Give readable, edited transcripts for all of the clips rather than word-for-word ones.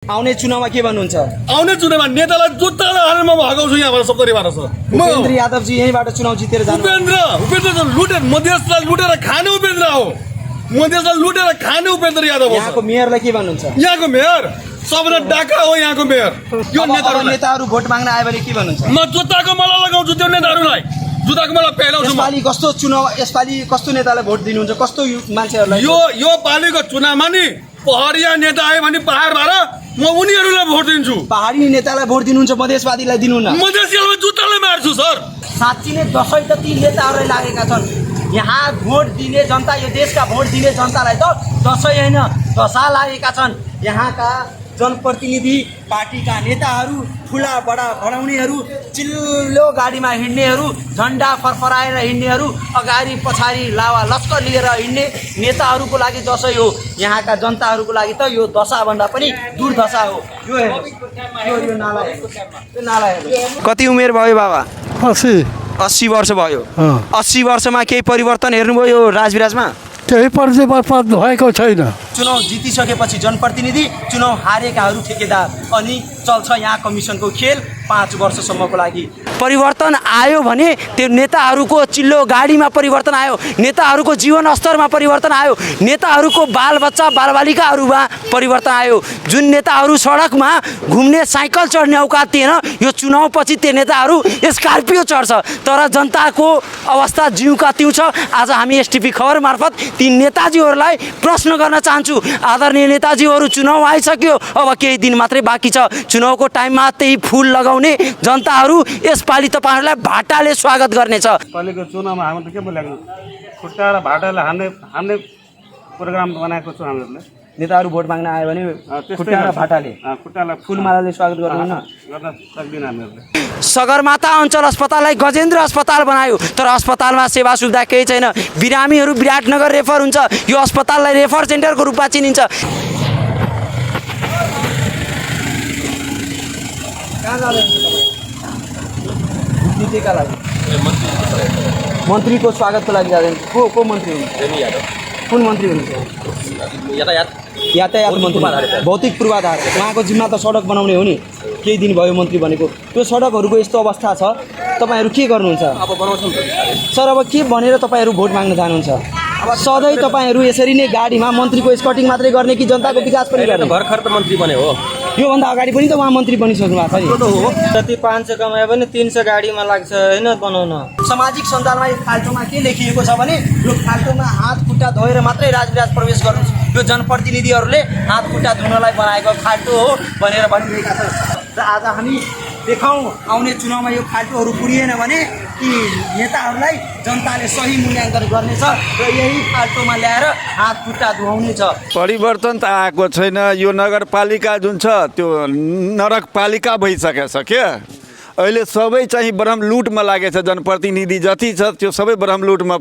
आउने चुनावमा के भन्नुहुन्छ? आउने चुनावमा नेतालाई जुत्ताले हालेर म भगाउँछु यहाँबाट सप्तरीबाट छ। उपेन्द्र यादवजी यहीँबाट चुनाव जितेर जानु। उपेन्द्र त लुटेर मधेसलाई लुटेर खाने उपेन्द्र हो। मधेसलाई लुटेर खाने उपेन्द्र यादव हो। यहाँको मेयरलाई के भन्नुहुन्छ? यहाँको मेयर सबैले डाका हो। यहाँको मेयर यो नेताहरू भोट माग्न आयो भने के भन्नुहुन्छ? म जुत्ताको माला लगाउँछु त्यो नेताहरूलाई। जुत्ताको माला पहिलाउँछु। यसपालि कस्तो चुनाव, यसपालि कस्तो नेतालाई भोट दिनुहुन्छ? कस्तो मान्छेहरूलाई? यो पालिको चुनावमा नि पहाडिया नेता आयो भने पहाडबाट म उनीहरूलाई भोट दिन्छु। पहाडी नेतालाई भोट दिनुहुन्छ, मधेसवादीलाई दिनुहुन्न? मधेसीलाई जुत्ताले मार्छु सर। साँच्ची नै दसैँ त ती नेताहरूलाई लागेका छन्। यहाँ भोट दिने जनता, यो देशका भोट दिने जनतालाई त दसैँ होइन दशा लागेका छन्। यहाँका जनप्रतिनिधि पार्टीका नेताहरू, ठुला बडा बढाउनेहरू, चिल्लो गाडीमा हिँड्नेहरू, झन्डा फरफराएर हिँड्नेहरू, अगाडि पछाडि लावा लस्कर लिएर हिँड्ने नेताहरूको लागि दसैँ हो। यहाँका जनताहरूको लागि त यो दशाभन्दा पनि दुर्दशा हो। यो नाला कति उमेर भयो बाबा? 80 वर्ष भयो। 80 वर्षमा केही परिवर्तन हेर्नुभयो यो राजविराजमा? केही परिवर्तन भएको छैन। चुनाव जितिसकेपछि जनप्रतिनिधि, चुनाव हारेकाहरू ठेकेदार, अनि चल्छ यहाँ कमिसनको खेल 5 वर्षसम्मको लागि। परिवर्तन आयो भने त्यो नेताहरूको चिल्लो गाडीमा परिवर्तन आयो, नेताहरूको जीवन स्तरमा परिवर्तन आयो, नेताहरूको बालबच्चा बालबालिकाहरूमा परिवर्तन आयो। जुन नेताहरू सडकमा घुम्ने साइकल चढ्ने औकात थिएन, यो चुनावपछि त्यो नेताहरू स्कर्पियो चढ्छ। तर जनताको अवस्था जिउका तिउ छ। आज हामी एसटिपी खबर मार्फत ती नेताजीहरूलाई प्रश्न गर्न चाहन्छु। आदरणीय नेताजीहरू, चुनाव आइसक्यो, अब केही दिन मात्रै बाँकी छ। चुनावको टाइममा त्यही फुल लगाउने जनताहरू यसपालि तपाईँहरूलाई भाटाले स्वागत गर्नेछ। पालिको चुनावमा हामी त के बोलेको, खुट्टा र भाटाले हान्ने प्रोग्राम बनाएको छु हामीहरूले। नेताहरू भोट माग्न आयो भने खुट्टा र भाटाले, खुट्टालाई फुलमालाले स्वागत गर्नुहुन्न? गर्न सक्दिनँ हामीहरूले। सगरमाथा अञ्चल अस्पताललाई गजेन्द्र अस्पताल बनायो, तर अस्पतालमा सेवा सुविधा केही छैन। बिरामीहरू विराटनगर रेफर हुन्छ, यो अस्पताललाई रेफर सेन्टरको रूपमा चिनिन्छ। मन्त्रीको स्वागतको लागि जाँदैन? को मन्त्री हुनुहुन्छ? कुन मन्त्री हुनुहुन्छ? यातायात मन्त्री, भौतिक पूर्वाधार। उहाँको जिम्मा त सडक बनाउने हो नि। केही दिन भयो मन्त्री भनेको। त्यो सडकहरूको यस्तो अवस्था छ, तपाईँहरू के गर्नुहुन्छ? अब बनाउँछौँ सर, अब के भनेर तपाईँहरू भोट माग्न जानुहुन्छ? सधैँ तपाईँहरू यसरी नै गाडीमा मन्त्रीको स्कटिङ मात्रै गर्ने कि जनताको विकास पनि गर्ने? भर्खर त मन्त्री बने हो। योभन्दा अगाडि पनि त उहाँ मन्त्री बनिसक्नु भएको छ नि। जति 500 कमायो भने 300 गाडीमा लाग्छ होइन बनाउन। सामाजिक सञ्जालमा यो खाल्टोमा के लेखिएको छ भने यो खाल्टोमा हात खुट्टा धोएर मात्रै राजविराज प्रवेश गर्नु, यो जनप्रतिनिधिहरूले हात खुट्टा धुनलाई बनाएको खाल्टो हो भनेर भनिरहेका छन्। र आज हामी देखाउँ आउने चुनावमा यो खाल्टोहरू पुरिएन भने ती नेताहरूलाई जनताले सही मूल्याङ्कन गर्नेछ र यही खाल्टोमा ल्याएर हात खुट्टा धुवाउनेछ। परिवर्तन त आएको छैन। यो नगरपालिका जुन छ त्यो नरकपालिका भइसकेको छ क्या। अहिले सबै चाहिँ ब्रह्म लुटमा लागेछ। जनप्रतिनिधि जति छ त्यो सबै ब्रह्म लुटमा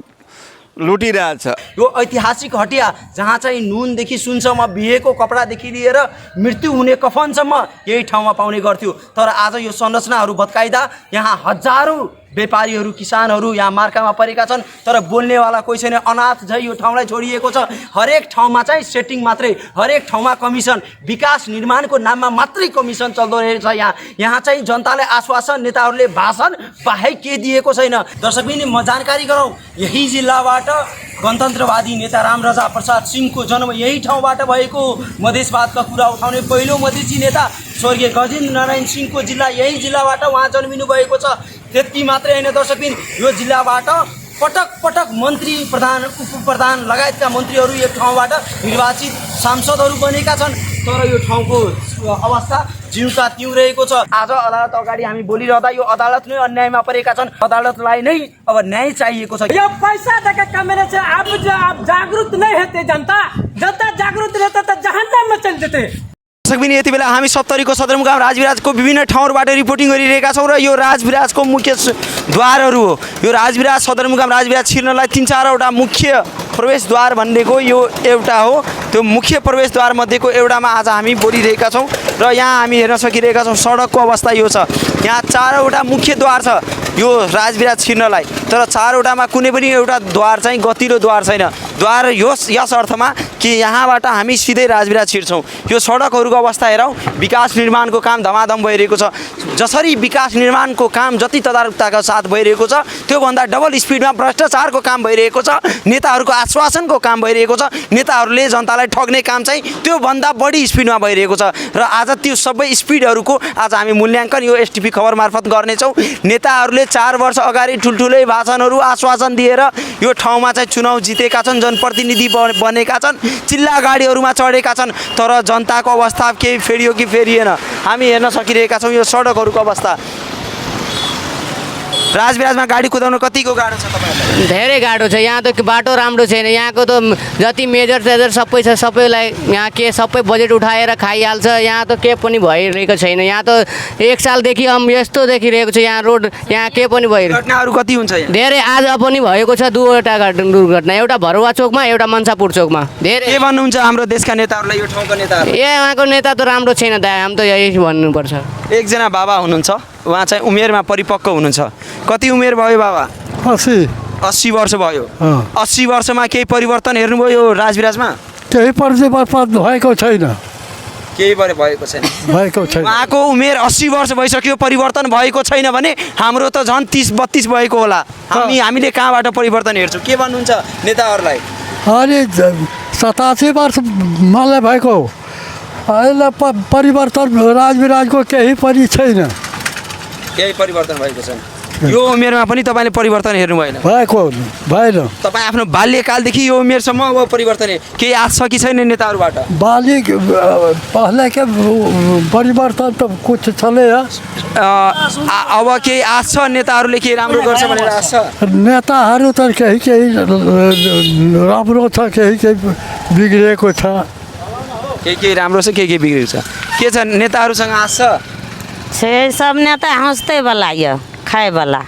लुटिरहेछ। यो ऐतिहासिक हटिया जहाँ चाहिँ नुनदेखि सुनसम्म, बिहेको कपडादेखि लिएर मृत्यु हुने कफनसम्म यही ठाउँमा पाउने गर्थ्यो। तर आज यो संरचनाहरू भत्काइदा यहाँ हजारौँ व्यापारीहरू, किसानहरू यहाँ मार्कामा परेका छन्। तर बोल्नेवाला कोही छैन। अनाथ झै यो ठाउँलाई छोडिएको छ। हरेक ठाउँमा चाहिँ सेटिङ मात्रै, हरेक ठाउँमा कमिसन, विकास निर्माणको नाममा मात्रै कमिसन चल्दो रहेछ। यहाँ चाहिँ जनतालाई आश्वासन, नेताहरूले भाषण बाहेक के दिएको छैन। दर्शकबिन, म जानकारी गराउँ, यही जिल्लाबाट गणतन्त्रवादी नेता रामराजा प्रसाद सिंहको जन्म यही ठाउँबाट भएको। मधेसवादका कुरा उठाउने पहिलो मधेसी नेता स्वर्गीय गजेन्द्र नारायण सिंहको जिल्ला यही जिल्लाबाट उहाँ जन्मिनु भएको छ। त्यति मात्रै होइन दर्शकबिन, यो जिल्लाबाट पटक पटक मन्त्री, प्रधान, उपप्रधान लगायतका मन्त्रीहरू यो ठाउँबाट निर्वाचित सांसदहरू बनेका छन्। तर यो ठाउँको अवस्था जिउका तिउ रहेको छ। आज अदालत अगाडि हामी बोलिरहँदा यो अदालत नै अन्यायमा परेका छन्। अदालतलाई नै अब न्याय चाहिएको छ। यो पैसा देके कमेने से अब जागरूक नहीं हेते जनता जागरूक रहते तो जहन्नम में चल जेते। दर्शकबिन, यति बेला हामी सप्तरीको सदरमुकाम राजविराजको विभिन्न ठाउँबाट रिपोर्टिङ गरिरहेका छौँ र यो राजविराजको मुख्य द्वारहरू हो। यो राजविराज सदरमुकाम राजविराज छिर्नलाई 3-4वटा मुख्य प्रवेशद्वार भनेको यो एउटा हो। त्यो मुख्य प्रवेशद्वार मध्येको एउटामा आज हामी बोलिरहेका छौँ र यहाँ हामी हेर्न सकिरहेका छौँ सडकको अवस्था यो छ। यहाँ 4वटा मुख्य द्वार छ। यो राजविराज छिर्नलाई। तर 4वटामा कुनै पनि एउटा द्वार चाहिँ गतिलो द्वार छैन। द्वार यस अर्थमा कि यहाँबाट हामी सिधै राजविराज छिर्छौँ। यो सडकहरूको अवस्था हेरौँ, विकास निर्माणको काम धमाधम भइरहेको छ। जसरी विकास निर्माणको काम जति तदारुकताका साथ भइरहेको छ त्योभन्दा डबल स्पिडमा भ्रष्टाचारको काम भइरहेको छ, नेताहरूको आश्वासनको काम भइरहेको छ, नेताहरूले जनतालाई ठग्ने काम चाहिँ त्योभन्दा बढी स्पिडमा भइरहेको छ। र आज त्यो सबै स्पिडहरूको आज हामी मूल्याङ्कन यो एसटिपी खबर मार्फत गर्नेछौँ। नेताहरूले 4 वर्ष अगाडि ठुल्ठुलै भाषणहरू आश्वासन दिएर यो ठाउँमा चाहिँ चुनाव जितेका छन्, जनप्रतिनिधि बनेका छन्, चिल्ला गाडीहरूमा चढेका छन्। तर जनताको अवस्था केही फेरियो कि फेरिएन हामी हेर्न सकिरहेका छौँ। यो सडकहरूको अवस्था, राजविराजमा गाडी कुदाउन कतिको गाह्रो छ तपाईँहरूलाई? धेरै गाह्रो छ। यहाँ त बाटो राम्रो छैन। यहाँको त जति मेजर सेजर सबै छ, सबैलाई यहाँ के सबै बजेट उठाएर खाइहाल्छ। यहाँ त के पनि भइरहेको छैन। यहाँ त 1 सालदेखि यस्तो देखिरहेको छ यहाँ रोड, यहाँ के पनि भइरहेको। घटनाहरू कति हुन्छ यहाँ? धेरै आज पनि भएको छ 2वटा दुर्घटना, एउटा भरुवा चोकमा, एउटा मन्सापुर चोकमा। धेरै के भन्नुहुन्छ हाम्रो देशका नेताहरूलाई, यो ठाउँका नेताहरू? यहाँको नेता त राम्रो छैन दाइ, हामी त यही भन्नुपर्छ। एकजना बाबा हुनुहुन्छ, उहाँ चाहिँ उमेरमा परिपक्व हुनुहुन्छ। कति उमेर भयो बाबा? 80 वर्ष भयो। 80 वर्षमा केही परिवर्तन हेर्नुभयो यो राजविराजमा? केही पर्जापत भएको छैन, केही भएको छैन। भएको छैन। उहाँको उमेर 80 वर्ष भइसक्यो, परिवर्तन भएको छैन भने हाम्रो त झन् 30-32 भएको होला। हामीले कहाँबाट परिवर्तन हेर्छौँ? के भन्नुहुन्छ नेताहरूलाई? अनि 87 वर्ष मलाई भएको अहिले परिवर्तन राजविराजको केही पनि छैन, केही परिवर्तन भएको छैन। यो उमेरमा पनि तपाईँले परिवर्तन हेर्नु भएन? भएन। तपाईँ आफ्नो बाल्यकालदेखि यो उमेरसम्म अब परिवर्तन केही आश छ कि छैन नेताहरूबाट? बालिक पहले के परिवर्तन त कुछ चले। अब केही आश छ नेताहरूले केही राम्रो गर्छ भनेर आश छ? नेताहरू त केही राम्रो छ, केही बिग्रेको छ। केही राम्रो छ, केही बिग्रेको छ। के छ नेताहरूसँग आश छ? से सब नेता हँसते वाला ये, खाए वाला,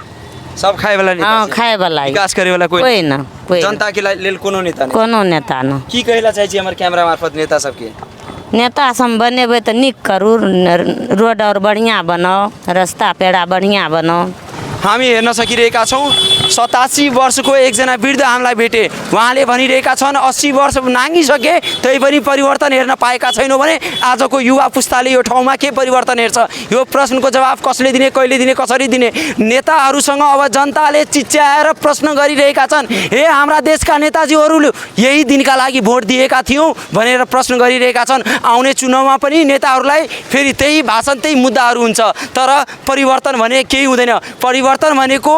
सब खाए वाला नेता? हाँ, खाए वाला। विकास करे वाला कोई ना, कोई जनता के लेल कोनो नेता नहीं? कोनो नेता न। की कहला चाहिए हमारे कैमरा मार्फत नेता सबके? नेता सब बनेबे तो निक करू, रोड और बढ़िया बनाओ, रास्ता पेड़ा बढ़िया बनाओ। हामी हेर्न सकिरहेका छौँ 87 वर्षको एकजना वृद्ध हामीलाई भेटे। उहाँले भनिरहेका छन् 80 वर्ष नाङ्गिसके तै पनि परिवर्तन हेर्न पाएका छैनौँ भने आजको युवा पुस्ताले यो ठाउँमा के परिवर्तन हेर्छ? यो प्रश्नको जवाफ कसले दिने, कहिले दिने, कसरी दिने? नेताहरूसँग अब जनताले चिच्याएर प्रश्न गरिरहेका छन्। हे हाम्रा देशका नेताजीहरूले यही दिनका लागि भोट दिएका थियौँ भनेर प्रश्न गरिरहेका छन्। आउने चुनावमा पनि नेताहरूलाई फेरि त्यही भाषण, त्यही मुद्दाहरू हुन्छ। तर परिवर्तन भने केही हुँदैन। परिवर्तन भनेको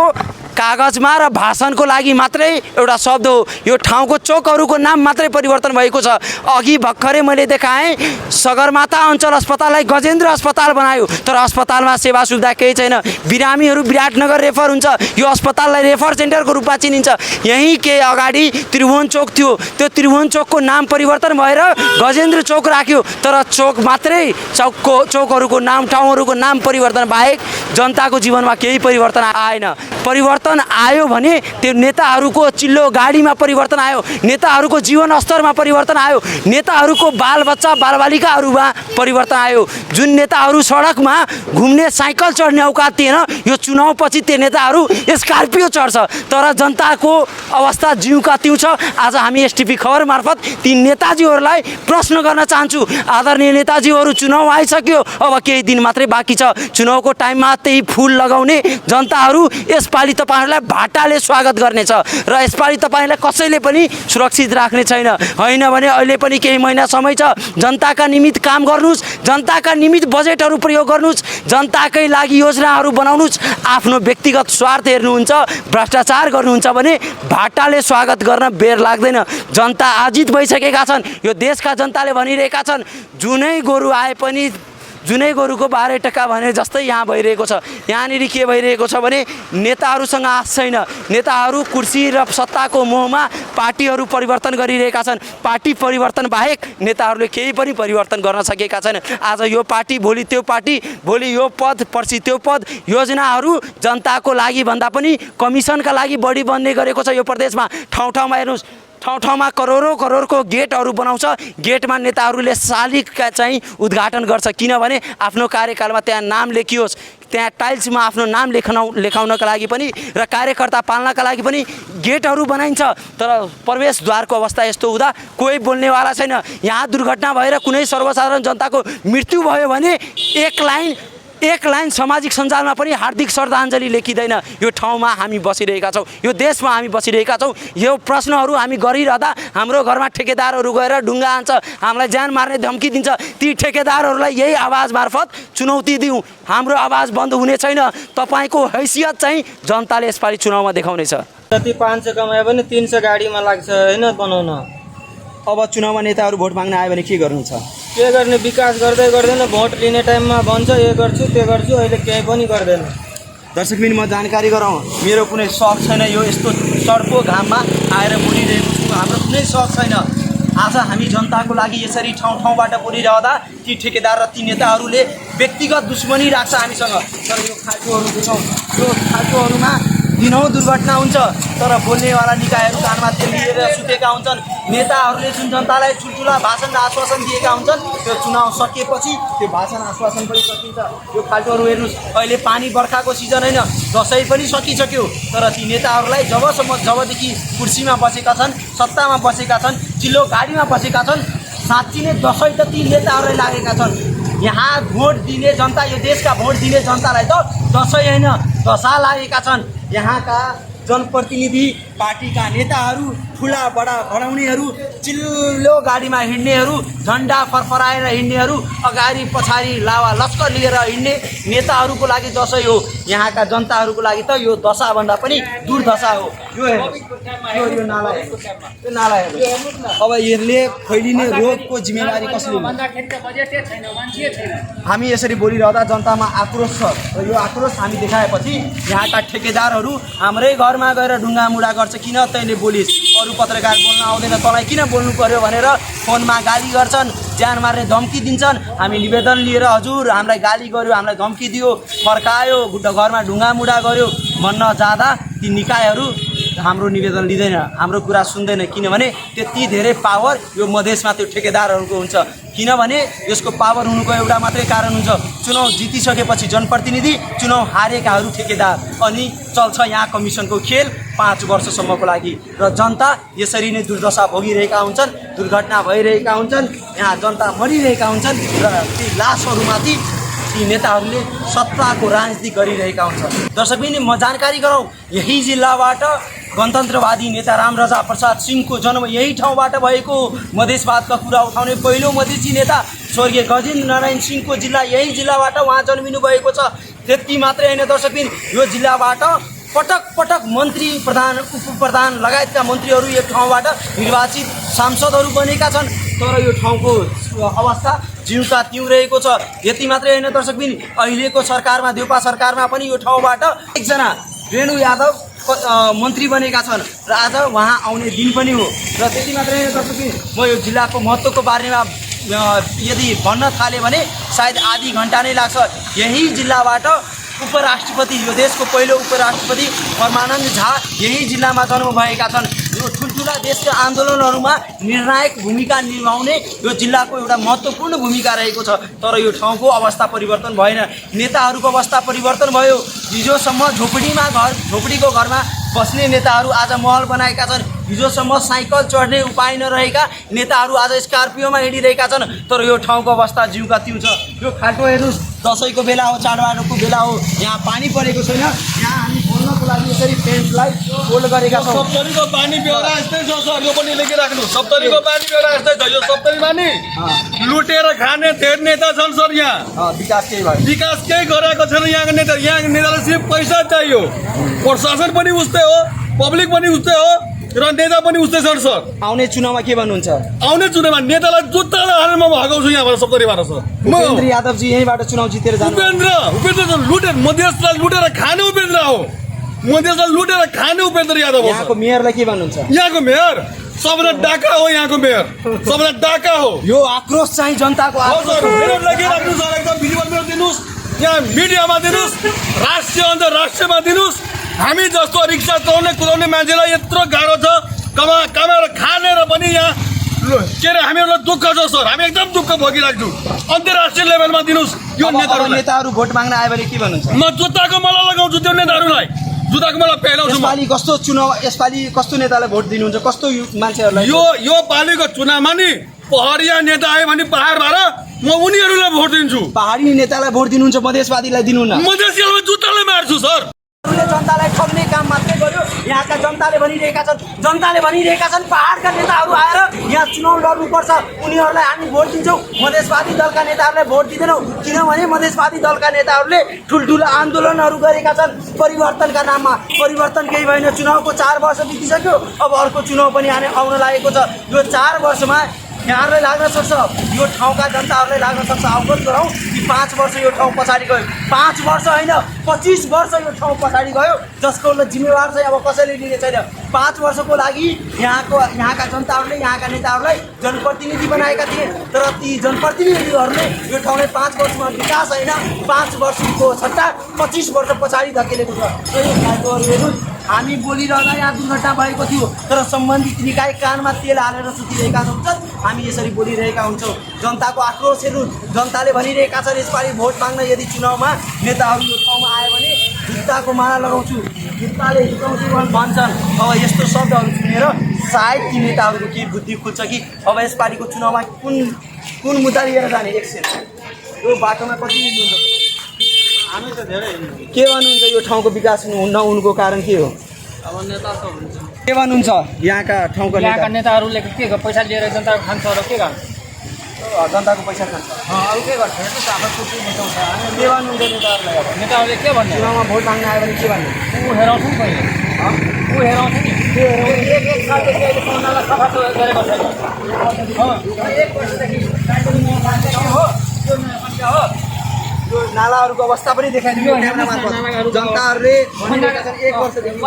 कागजमा र भाषणको लागि मात्रै एउटा शब्द हो। यो ठाउँको चोकहरूको नाम मात्रै परिवर्तन भएको छ। अघि भर्खरै मैले देखाएँ सगरमाथा अञ्चल अस्पताललाई गजेन्द्र अस्पताल बनायो, तर अस्पतालमा सेवा सुविधा केही छैन। बिरामीहरू विराटनगर रेफर हुन्छ, यो अस्पताललाई रेफर सेन्टरको रूपमा चिनिन्छ। यहीँ केही अगाडि त्रिभुवन चोक थियो, त्यो त्रिभुवन चोकको नाम परिवर्तन भएर गजेन्द्र चोक राख्यो। तर चोक मात्रै, चोकहरूको नाम, ठाउँहरूको नाम परिवर्तन बाहेक जनताको जीवनमा केही परिवर्तन आएन। परिवर्तन आयो भने त्यो नेताहरूको चिल्लो गाडीमा परिवर्तन आयो, नेताहरूको जीवन स्तरमा परिवर्तन आयो, नेताहरूको बालबच्चा बालबालिकाहरूमा परिवर्तन आयो। जुन नेताहरू सडकमा घुम्ने साइकल चढ्ने औकात थिएन, यो चुनावपछि त्यो नेताहरू स्कर्पियो चढ्छ। तर जनताको अवस्था जिउका तिउ छ। आज हामी एसटिपी खबर मार्फत ती नेताजीहरूलाई प्रश्न गर्न चाहन्छु। आदरणीय नेताजीहरू, चुनाव आइसक्यो, अब केही दिन मात्रै बाँकी छ। चुनावको टाइममा त्यही फुल लगाउने जनताहरू यसपालि तपाईँहरूलाई भाटाले स्वागत गर्नेछ र यसपालि तपाईँलाई कसैले पनि सुरक्षित राख्ने छैन। होइन भने अहिले पनि केही महिना समय छ। जनताका निमित्त काम गर्नुहोस्, जनताका निमित्त बजेटहरू प्रयोग गर्नुहोस्, जनताकै लागि योजनाहरू बनाउनुहोस्। आफ्नो व्यक्तिगत स्वार्थ हेर्नुहुन्छ, भ्रष्टाचार गर्नुहुन्छ भने भाटाले स्वागत गर्न बेर लाग्दैन। जनता आजित भइसकेका छन्। यो देशका जनताले भनिरहेका छन् जुनै गोरु आए पनि जुनै गोरुको 12 टका भने जस्तै यहाँ भइरहेको छ। यहाँनिर के भइरहेको छ भने नेताहरूसँग आश छैन। नेताहरू कुर्सी र सत्ताको मोहमा पार्टीहरू परिवर्तन गरिरहेका छन्। पार्टी परिवर्तन बाहेक नेताहरूले केही पनि परिवर्तन गर्न सकेका छैन। आज यो पार्टी, भोलि त्यो पार्टी, भोलि यो पद, पर्सि त्यो पद। योजनाहरू जनताको लागि भन्दा पनि कमिसनका लागि बढी बन्ने गरेको छ यो प्रदेशमा। ठाउँ ठाउँमा हेर्नुहोस्, ठाउँ ठाउँमा करोडौँ करोडको गेटहरू बनाउँछ। गेटमा नेताहरूले शालिगका चाहिँ उद्घाटन गर्छ, किनभने आफ्नो कार्यकालमा त्यहाँ नाम लेखियोस्। त्यहाँ टाइल्समा आफ्नो नाम लेखाउनका लागि पनि र कार्यकर्ता पाल्नका लागि पनि गेटहरू बनाइन्छ। तर प्रवेशद्वारको अवस्था यस्तो हुँदा कोही बोल्नेवाला छैन। यहाँ दुर्घटना भएर कुनै सर्वसाधारण जनताको मृत्यु भयो भने एक लाइन सामाजिक सञ्जालमा पनि हार्दिक श्रद्धाञ्जली लेखिँदैन। यो ठाउँमा हामी बसिरहेका छौँ, यो देशमा हामी बसिरहेका छौँ। यो प्रश्नहरू हामी गरिरहँदा हाम्रो घरमा ठेकेदारहरू गएर ढुङ्गा हान्छ, हामीलाई ज्यान मार्ने धम्की दिन्छ। ती ठेकेदारहरूलाई यही आवाज मार्फत चुनौती दिउँ, हाम्रो आवाज बन्द हुने छैन। तपाईँको हैसियत चाहिँ जनताले यसपालि चुनावमा देखाउनेछ। जति 500 कमायो भने 300 गाडीमा लाग्छ होइन बनाउन। अब चुनावमा नेताहरू भोट माग्न आयो भने के गर्नु छ? के गर्ने, विकास गर्दै गर्दैन। भोट लिने टाइममा भन्छ यो गर्छु त्यो गर्छु, अहिले केही पनि गर्दैन। दर्शकबिन म जानकारी गराउँ, मेरो कुनै सक छैन यो यस्तो सडको घाममा आएर बोलिरहेको छु। हाम्रो कुनै सक छैन। आज हामी जनताको लागि यसरी ठाउँ ठाउँबाट बोलिरहँदा ती ठेकेदार र ती नेताहरूले व्यक्तिगत दुश्मनी राख्छ हामीसँग। तर यो खाल्टोहरू देखाउँ, यो खाल्टोहरूमा दिनौँ दुर्घटना हुन्छ, तर बोल्नेवाला निकायहरू कानमा तेल लिएर सुतेका हुन्छन्। नेताहरूले जुन जनतालाई ठुल्ठुला भाषण र आश्वासन दिएका हुन्छन्, त्यो चुनाव सकिएपछि त्यो भाषण आश्वासन पनि सकिन्छ। यो खाल्टोहरू हेर्नुहोस्, अहिले पानी बर्खाको सिजन होइन, दसैँ पनि सकिसक्यो। तर ती नेताहरूलाई जबदेखि कुर्सीमा बसेका छन्, सत्तामा बसेका छन्, चिल्लो गाडीमा बसेका छन्, साँच्ची नै दसैँ त ती नेताहरूलाई लागेका छन्। यहाँ भोट दिने जनता, यो देशका भोट दिने जनतालाई त दसैँ होइन दशा लागेका छन्। यहाँका जनप्रतिनिधि पार्टीका नेताहरू, ठुला बडा बढाउनेहरू, चिल्लो गाडीमा हिँड्नेहरू, झन्डा फरफराएर हिँड्नेहरू, अगाडि पछाडि लावा लस्कर लिएर हिँड्ने नेताहरूको लागि दसैँ हो। यहाँका जनताहरूको लागि त यो दशाभन्दा पनि दुर्दशा हो। यो यो नाला, यो नाला हेर्नु। अब यसले फैलिने रोगको जिम्मेवारी कसले लिन्छ? हामी यसरी बोलिरहँदा जनतामा आक्रोश छ र यो आक्रोश हामी देखाएपछि यहाँका ठेकेदारहरू हाम्रै घरमा गएर ढुङ्गा मुढा गर्छ। किन तैँले बोलिस्, अरू पत्रकार बोल्न आउँदैन, तँलाई किन बोल्नु पर्यो भनेर फोनमा गाली गर्छन्, ज्यान मार्ने धम्की दिन्छन्। हामी निवेदन लिएर हजुर हामीलाई गाली गर्यो, हामीलाई धम्की दियो, फर्कायो, घरमा ढुङ्गा मुढा गर्यो भन्न जाँदा ती निकायहरू हाम्रो निवेदन लिँदैन, हाम्रो कुरा सुन्दैन। किनभने त्यति धेरै पावर यो मधेसमा त्यो ठेकेदारहरूको हुन्छ। किनभने यसको पावर हुनुको एउटा मात्रै कारण हुन्छ, चुनाव जितिसकेपछि जनप्रतिनिधि, चुनाव हारेकाहरू ठेकेदार, अनि चल्छ यहाँ कमिसनको खेल 5 वर्षसम्मको लागि। र जनता यसरी नै दुर्दशा भोगिरहेका हुन्छन्, दुर्घटना भइरहेका हुन्छन्, यहाँ जनता मरिरहेका हुन्छन् र ती लासहरूमाथि ती नेताहरूले सत्ताको राजनीति गरिरहेका हुन्छन्। दर्शकबिन म जानकारी गराउँ, यही जिल्लाबाट गणतन्त्रवादी नेता रामराजा प्रसाद सिंहको जन्म यही ठाउँबाट भएको। मधेसवादका कुरा उठाउने पहिलो मधेसी नेता स्वर्गीय गजेन्द्र नारायण सिंहको जिल्ला यही जिल्लाबाट उहाँ जन्मिनु भएको छ। त्यति मात्रै होइन दर्शकबिन, यो जिल्लाबाट पटक पटक मन्त्री, प्रधान, उपप्रधान लगायतका मन्त्रीहरू यो ठाउँबाट निर्वाचित सांसदहरू बनेका छन्। तर यो ठाउँको अवस्था जिउका तिउँ रहेको छ। यति मात्रै होइन दर्शकबिन, अहिलेको सरकारमा, देउपा सरकारमा पनि यो ठाउँबाट एकजना रेणु यादव मन्त्री बनेका छन् र आज उहाँ आउने दिन पनि हो। र त्यति मात्रै होइन दर्शकबिन, म यो जिल्लाको महत्त्वको बारेमा यदि भन्न थालेँ भने सायद आधी घन्टा नै लाग्छ। यही जिल्लाबाट उपराष्ट्रपति, यो देशको पहिलो उपराष्ट्रपति परमानन्द झा यही जिल्लामा जन्म भएका छन्। यो ठुल्ठुला देशका आन्दोलनहरूमा निर्णायक भूमिका निभाउने यो जिल्लाको एउटा महत्त्वपूर्ण भूमिका रहेको छ। तर यो ठाउँको अवस्था परिवर्तन भएन, नेताहरूको अवस्था परिवर्तन भयो। हिजोसम्म झोपडीको घरमा बस्ने नेताहरू आज महल बनाएका छन्। हिजोसम्म साइकल चढ्ने उपाय नरहेका नेताहरू आज स्कर्पियोमा हिँडिरहेका छन्। तर यो ठाउँको अवस्था जिउका तिउ छ। यो खाल्टो हेर्नुहोस्, दसैँको बेला हो, चाडबाडको बेला हो, यहाँ पानी परेको छैन। यहाँ हामी बोल्नको लागि यसरी पेन्टलाई फोल्ड गरेका छौँ। सप्तरीको पानी बेहोरा यस्तै छ सर, यो पनि लेखिराख्नु। सप्तरीको पानी बेहोरा यस्तै छ। यो सप्तरीमा नि लुटेर खाने धेर नेता छन् सर। यहाँ विकास केही भयो, विकास केही गरेको छैन यहाँको नेता। यहाँको नेतालाई सिर्फ पैसा चाहियो। प्रशासन पनि उस्तै हो, पब्लिक पनि उस्तै हो र नेता पनि उस्तै छन् सर। आउने चुनावमा के भन्नुहुन्छ? आउने चुनावमा नेतालाई जुत्ताले हालेर म भगाउँछु यहाँबाट सप्तरीबाट सर। उपेन्द्र यादवजी यहीँबाट चुनाव जितेर जानु। उपेन्द्र लुटेर, मधेसलाई लुटेर खाने उपेन्द्र हो। मधेसलाई लुटेर खाने उपेन्द्र यादव हो। यहाँको मेयरलाई के भन्नुहुन्छ? यहाँको मेयर सबैलाई डाका हो। यहाँको मेयर सबैलाई डाका हो। यो आक्रोश चाहिँ जनताको आक्रोश राख्नु सर, एकदम भिडियोमा दिनुहोस्, यहाँ मिडियामा दिनुहोस्, राष्ट्रिय अन्तर्राष्ट्रियमा दिनुहोस्। हामी जस्तो रिक्सा चलाउने कुदाउने मान्छेलाई यत्रो गाह्रो छ, कमाएर खानेर पनि यहाँ के अरे हामीहरूलाई दुःख छ सर, हामी एकदम दुःख भोगिरहेको छौँ। अन्तर्राष्ट्रिय लेभलमा दिनुहोस् यो नेताहरूलाई। नेताहरू भोट माग्न आयो भने के भन्नुहुन्छ? म जुत्ताको माला लगाउँछु त्यो नेताहरूलाई, जुत्ताको माला पहिलाउँछु। यसपालि कस्तो चुनाव, यसपालि कस्तो नेतालाई भोट दिनुहुन्छ? कस्तो मान्छेहरूलाई? यो पालिको चुनावमा नि पहाडिया नेता आयो भने पहाड भएर म उनीहरूलाई भोट दिन्छु। पहाडी नेतालाई भोट दिनुहुन्छ, मधेसवादीलाई दिनुहुन्न? मधेसीलाई जुत्ताले मार्छु सर। जनतालाई ठग्ने काम मात्रै गर्यो। यहाँका जनताले भनिरहेका छन् पहाडका नेताहरू आएर यहाँ चुनाव लड्नुपर्छ, उनीहरूलाई हामी भोट दिन्छौँ, मधेसवादी दलका नेताहरूलाई भोट दिँदैनौँ। किनभने मधेसवादी दलका नेताहरूले ठुल्ठुला आन्दोलनहरू गरेका छन् परिवर्तनका नाममा। परिवर्तन केही भएन, चुनावको 4 वर्ष बितिसक्यो, अब अर्को चुनाव पनि आउन लागेको छ। यो 4 वर्षमा यहाँहरूलाई लाग्न सक्छ, यो ठाउँका जनताहरूलाई लाग्न सक्छ, अवगत गरौँ कि 5 वर्ष यो ठाउँ पछाडि गयो। 5 वर्ष होइन, 25 वर्ष यो ठाउँ पछाडि गयो, जसको जिम्मेवार चाहिँ अब कसैले लिने छैन। 5 वर्षको लागि यहाँका जनताहरूले, यहाँका नेताहरूलाई जनप्रतिनिधि बनाएका थिए, तर ती जनप्रतिनिधिहरूले यो ठाउँलाई 5 वर्षमा विकास होइन, 5 वर्षको सट्टा 25 वर्ष पछाडि धकेलेको छ। र यो खालकोहरू हेर्नु, हामी बोलिरहँदा यहाँ दुर्घटना भएको थियो, तर सम्बन्धित निकाय कानमा तेल हालेर सुतिरहेका हुन्छन्, हामी यसरी बोलिरहेका हुन्छौँ। जनताको आक्रोश हेर्नु, जनताले भनिरहेका छन् यसपालि भोट माग्न यदि चुनावमा नेताहरू यो ठाउँमा आयो भने जुत्ताको माला लगाउँछु, जुत्ताले हिर्काउँछु भन्छन्। अब यस्तो शब्दहरू सुनेर सायद ती नेताहरूको के बुद्धि खुल्छ कि अब यसपालिको चुनावमा कुन मुद्दा लिएर जाने। एकछिन यो बाटोमा कति हिँड्नुहुन्छ? हामी त धेरै के भन्नुहुन्छ? यो ठाउँको विकास नहुनुको कारण के हो? अब नेता सब हुन्छ। के भन्नुहुन्छ यहाँका ठाउँका नेताहरूले के पैसा लिएर जनताको खान्छ र के गर्छ? जनताको पैसा खान्छ? अरू के गर्छ? हेर्नुहोस् आफ्नो कुटी मेटाउँछ। के भन्नुहुन्छ नेताहरूलाई? अब नेताहरूले के भन्ने? चुनावमा भोट माग्न आयो भने के भन्ने? ऊ हेराउँछ नि पहिले, ऊ हेराउँछ नि। एक सालदेखि अहिले नाला सफा गरेको छैन। एक वर्षदेखि हो त्यो समस्या हो। यो नालाहरूको अवस्था पनि देखाइदियो क्यामेरा मार्फत। जनताहरूले भनिरहेका छन् 1 वर्षदेखि।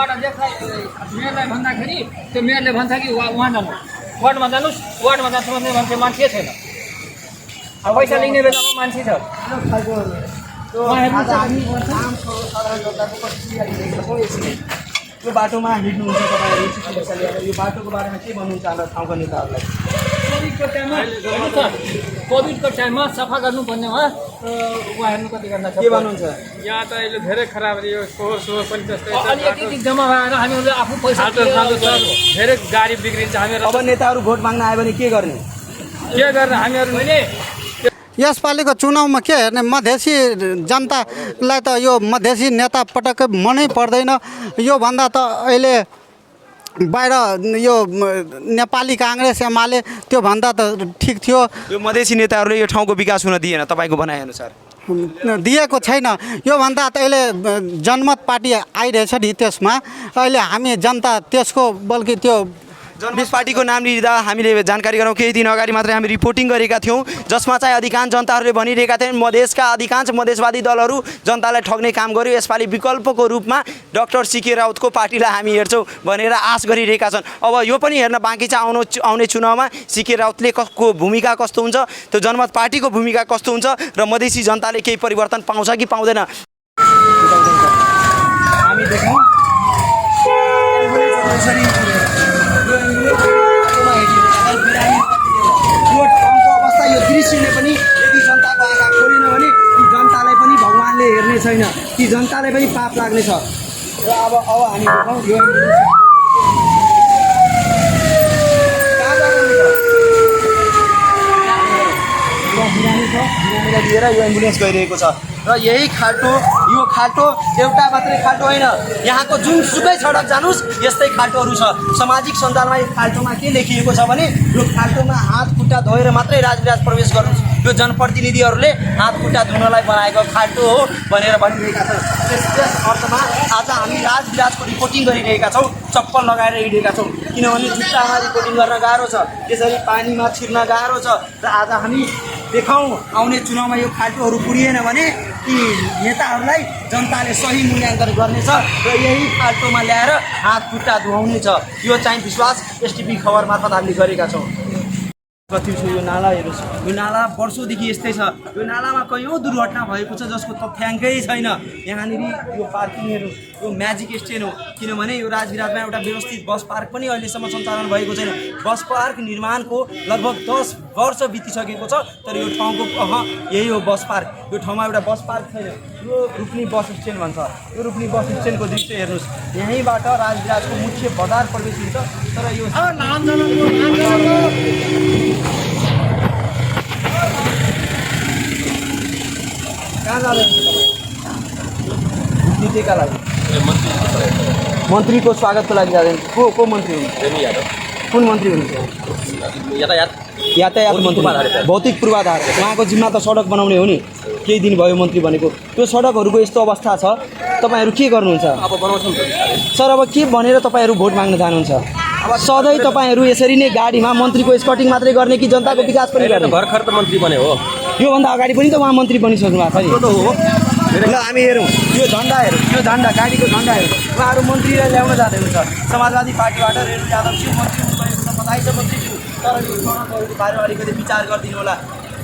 मेयरलाई भन्दाखेरि त्यो मेयरले भन्छ कि उहाँ जानु, वार्डमा जानुहोस्, वार्डमा जान्छ भने मान्छे छैन। अब पैसा लिने बेलामा मान्छे छ। यो बाटोमा हिँड्नुहुन्छ तपाईँहरू, पैसा लिएर यो बाटोको बारेमा के भन्नुहुन्छ हाम्रो ठाउँका नेताहरूलाई? कोभिडको टाइममा सफा गर्नुपर्नेमा उहाँ हेर्नु कति गर्दा के भन्नुहुन्छ? यहाँ त अहिले धेरै खराब यो फोहोर पनि त्यस्तै अलिकति जम्मा भएर हामीहरूले आफू पैसा धेरै गाडी बिग्रिन्छ। हामीहरू अब नेताहरू भोट माग्न आयो भने के गर्ने? हामीहरू नि यसपालिको चुनावमा के हेर्ने, मधेसी जनतालाई त यो मधेसी नेता पटक्कै मनै पर्दैन। योभन्दा त अहिले बाहिर यो नेपाली काङ्ग्रेस एमाले त्योभन्दा त ठिक थियो। यो मधेसी नेताहरूले यो ठाउँको विकास हुन दिएन तपाईँको भनाइअनुसार? दिएको छैन। योभन्दा त अहिले जनमत पार्टी आइरहेछ नि, त्यसमा अहिले हामी जनता त्यसको बल्कि त्यो जनमत पार्टीको नाम लिँदा हामीले जानकारी गरौँ, केही दिन अगाडि मात्रै हामी रिपोर्टिङ गरेका थियौँ, जसमा चाहिँ अधिकांश जनताहरूले भनिरहेका थिए मधेसका अधिकांश मधेसवादी दलहरू जनतालाई ठग्ने काम गर्यो, यसपालि विकल्पको रूपमा डाक्टर सीके राउतको पार्टीलाई हामी हेर्छौँ भनेर आश गरिरहेका छन्। अब यो पनि हेर्न बाँकी छ आउने चुनावमा सीके राउतले को भूमिका कस्तो हुन्छ, त्यो जनमत पार्टीको भूमिका कस्तो हुन्छ र मधेसी जनताले केही परिवर्तन पाउँछ कि पाउँदैन। हामी देखौँ यो ठाउँको अवस्था, यो दृश्यले पनि यदि जनताको आँखा खोलेन भने ती जनतालाई पनि भगवान्ले हेर्ने छैन, ती जनतालाई पनि पाप लाग्नेछ। र अब हामी देखाउँ यो लिएर यो एम्बुलेन्स गइरहेको छ। र यही खाल्टो, यो खाल्टो एउटा मात्रै खाल्टो होइन, यहाँको जुनसुकै सडक जानुहोस् यस्तै खाल्टोहरू छ। सामाजिक सञ्जालमा यो खाल्टोमा के लेखिएको छ भने यो खाल्टोमा हात खुट्टा धोएर मात्रै राजविराज प्रवेश गर्नुहोस्, यो जनप्रतिनिधिहरूले हात खुट्टा धुनलाई बनाएको खाल्टो हो भनेर भनिरहेका छन्। त्यस अर्थमा आज हामी राजविराजको रिपोर्टिङ गरिरहेका छौँ, चप्पल लगाएर हिँडेका छौँ, किनभने जुत्तामा रिपोर्टिङ गर्न गाह्रो छ, त्यसरी पानीमा छिर्न गाह्रो छ। र आज हामी देखाउँ आउने चुनावमा यो खाल्टोहरू पुरिएन भने ती नेताहरूलाई जनताले सही मूल्याङ्कन गर्नेछ र यही खाल्टोमा ल्याएर हात खुट्टा धुवाउने छ। यो चाहिँ विश्वास एसटिभी खबर मार्फत हामीले गरेका छौँ। कति छ यो नाला हेर्नुहोस्, यो नाला वर्षौँदेखि यस्तै छ। यो नालामा कयौँ दुर्घटना भएको छ जसको तथ्याङ्कै छैन। यहाँनिर यो पार्किङहरू यो म्याजिक स्ट्यान्ड हो, किनभने यो राजविराटमा एउटा व्यवस्थित बस पार्क पनि अहिलेसम्म सञ्चालन भएको छैन। बस पार्क निर्माणको लगभग 10 वर्ष बितिसकेको छ, तर यो ठाउँको यही हो बस पार्क। यो ठाउँमा एउटा बस पार्क छैन। यो रुक्नी बस स्ट्यान्ड भन्छ। यो रुक्नी बस स्ट्यान्डको दृश्य हेर्नुहोस्, यहीँबाट राजविराटको मुख्य बजार प्रवेश हुन्छ। तर यो कहाँ जाँदैन नीतिका लागि मन्त्रीको स्वागतको लागि जाँदैन। को मन्त्री हुनुहुन्छ? कुन मन्त्री हुनुहुन्छ? यातायात मन्त्री, भौतिक पूर्वाधार। उहाँको जिम्मा त सडक बनाउने हो नि। केही दिन भयो मन्त्री बनेको। त्यो सडकहरूको यस्तो अवस्था छ, तपाईँहरू के गर्नुहुन्छ? अब बनाउँछौँ सर। अब के भनेर तपाईँहरू भोट माग्न जानुहुन्छ? अब सधैँ तपाईँहरू यसरी नै गाडीमा मन्त्रीको स्कटिङ मात्रै गर्ने कि जनताको विकास पनि गर्ने? भर्खर त मन्त्री बने हो। योभन्दा अगाडि पनि त उहाँ मन्त्री बनिसक्नु भएको छ नि। ल हामी हेरौँ यो झन्डा हेरौँ, यो झन्डा गाडीको झन्डा हेरौँ। उहाँहरू मन्त्रीलाई ल्याउन जाँदै हुन्छ। समाजवादी पार्टीबाट रेणु यादवज्यू मन्त्री हुनुभएको छ, बधाई छ मन्त्रीज्यू। तर यो सडकहरूको बारेमा अलिकति विचार गरिदिनु होला।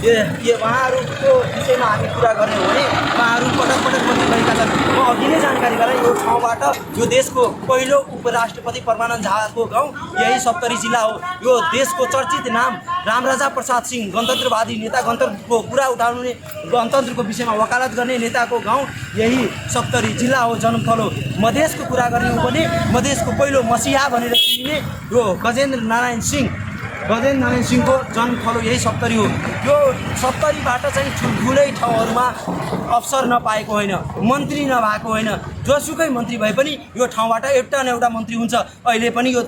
के उहाँहरूको विषयमा हामी कुरा गर्ने हो भने उहाँहरू पटक पटक मन्त्री भएका छन्। म अघि नै जानकारी गराएँ, यो ठाउँबाट यो देशको पहिलो उपराष्ट्रपति परमानन्द झाको गाउँ यही सप्तरी जिल्ला हो। यो देशको चर्चित नाम रामराजा प्रसाद सिंह, गणतन्त्रवादी नेता, गणतन्त्रको कुरा उठाउने, गणतन्त्रको विषयमा वकालत गर्ने नेताको गाउँ यही सप्तरी जिल्ला हो, जन्मथलो हो। मधेसको कुरा गर्ने हो भने मधेसको पहिलो मसिहा भनेर चिनिने यो गजेन्द्र नारायण सिंहको जन्मथलो यही सप्तरी हो। यो सप्तरीबाट चाहिँ ठुल्ठुलै ठाउँहरूमा अवसर नपाएको होइन, मन्त्री नभएको होइन। जोसुकै मन्त्री भए पनि यो ठाउँबाट एउटा न एउटा मन्त्री हुन्छ। अहिले पनि यो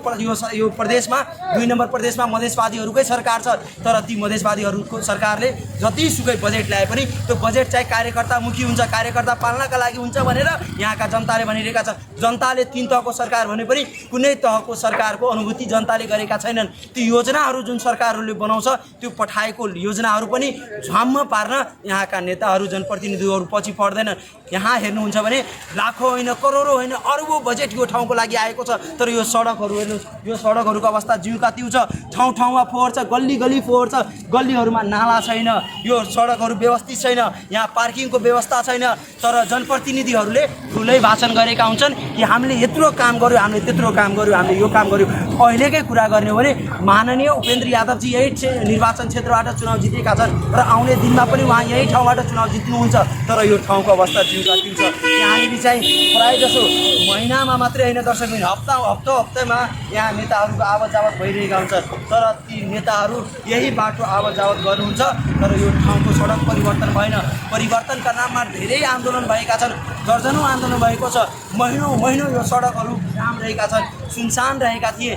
प्रदेशमा 2 नम्बर प्रदेशमा मधेसवादीहरूकै सरकार छ। तर ती मधेसवादीहरूको सरकारले जतिसुकै बजेट ल्याए पनि त्यो बजेट चाहिँ कार्यकर्तामुखी हुन्छ, कार्यकर्ता पाल्नका लागि हुन्छ भनेर यहाँका जनताले भनिरहेका छन्। जनताले 3 तहको सरकार भने पनि कुनै तहको सरकारको अनुभूति जनताले गरेका छैनन्। ती योजनाहरू जुन सरकारहरूले बनाउँछ त्यो पठाएको योजनाहरू पनि झ्वाम्म पार्न यहाँका नेताहरू, जनप्रतिनिधिहरू पछि पर्दैनन्। यहाँ हेर्नुहुन्छ भने लाखौँ होइन, करोडौँ होइन, अरबौँ बजेट यो ठाउँको लागि आएको छ। तर यो सडकहरू हेर्नुहोस्, यो सडकहरूको अवस्था जिउका तिउ छ। ठाउँ ठाउँमा फोहोर छ, गल्ली गल्ली फोहोर छ। गल्लीहरूमा नाला छैन, यो सडकहरू व्यवस्थित छैन, यहाँ पार्किङको व्यवस्था छैन। तर जनप्रतिनिधिहरूले ठुलै भाषण गरेका हुन्छन् कि हामीले यत्रो काम गर्यो, हामीले त्यत्रो काम गर्यो, हामीले यो काम गर्यो। अहिलेकै कुरा गर्ने हो भने माननीय उपेन्द्र यादवजी यही निर्वाचन क्षेत्रबाट चुनाव जितेका छन् र आउने दिनमा पनि उहाँ यही ठाउँबाट चुनाव जित्नुहुन्छ। तर यो ठाउँको अवस्था जिउका तिउ छ। यहाँनिर चाहिँ प्रायः जसो महिनामा मात्रै होइन दर्शकबिन, हप्तामा यहाँ नेताहरूको आवत जावत भइरहेका हुन्छन्। तर ती नेताहरू यही बाटो आवत जावत गर्नुहुन्छ। तर यो ठाउँको सडक परिवर्तन भएन। परिवर्तनका नाममा धेरै आन्दोलन भएका छन्, दर्जनौँ आन्दोलन भएको छ। महिनौँ यो सडकहरू जाम रहेका छन्, सुनसान रहेका थिए।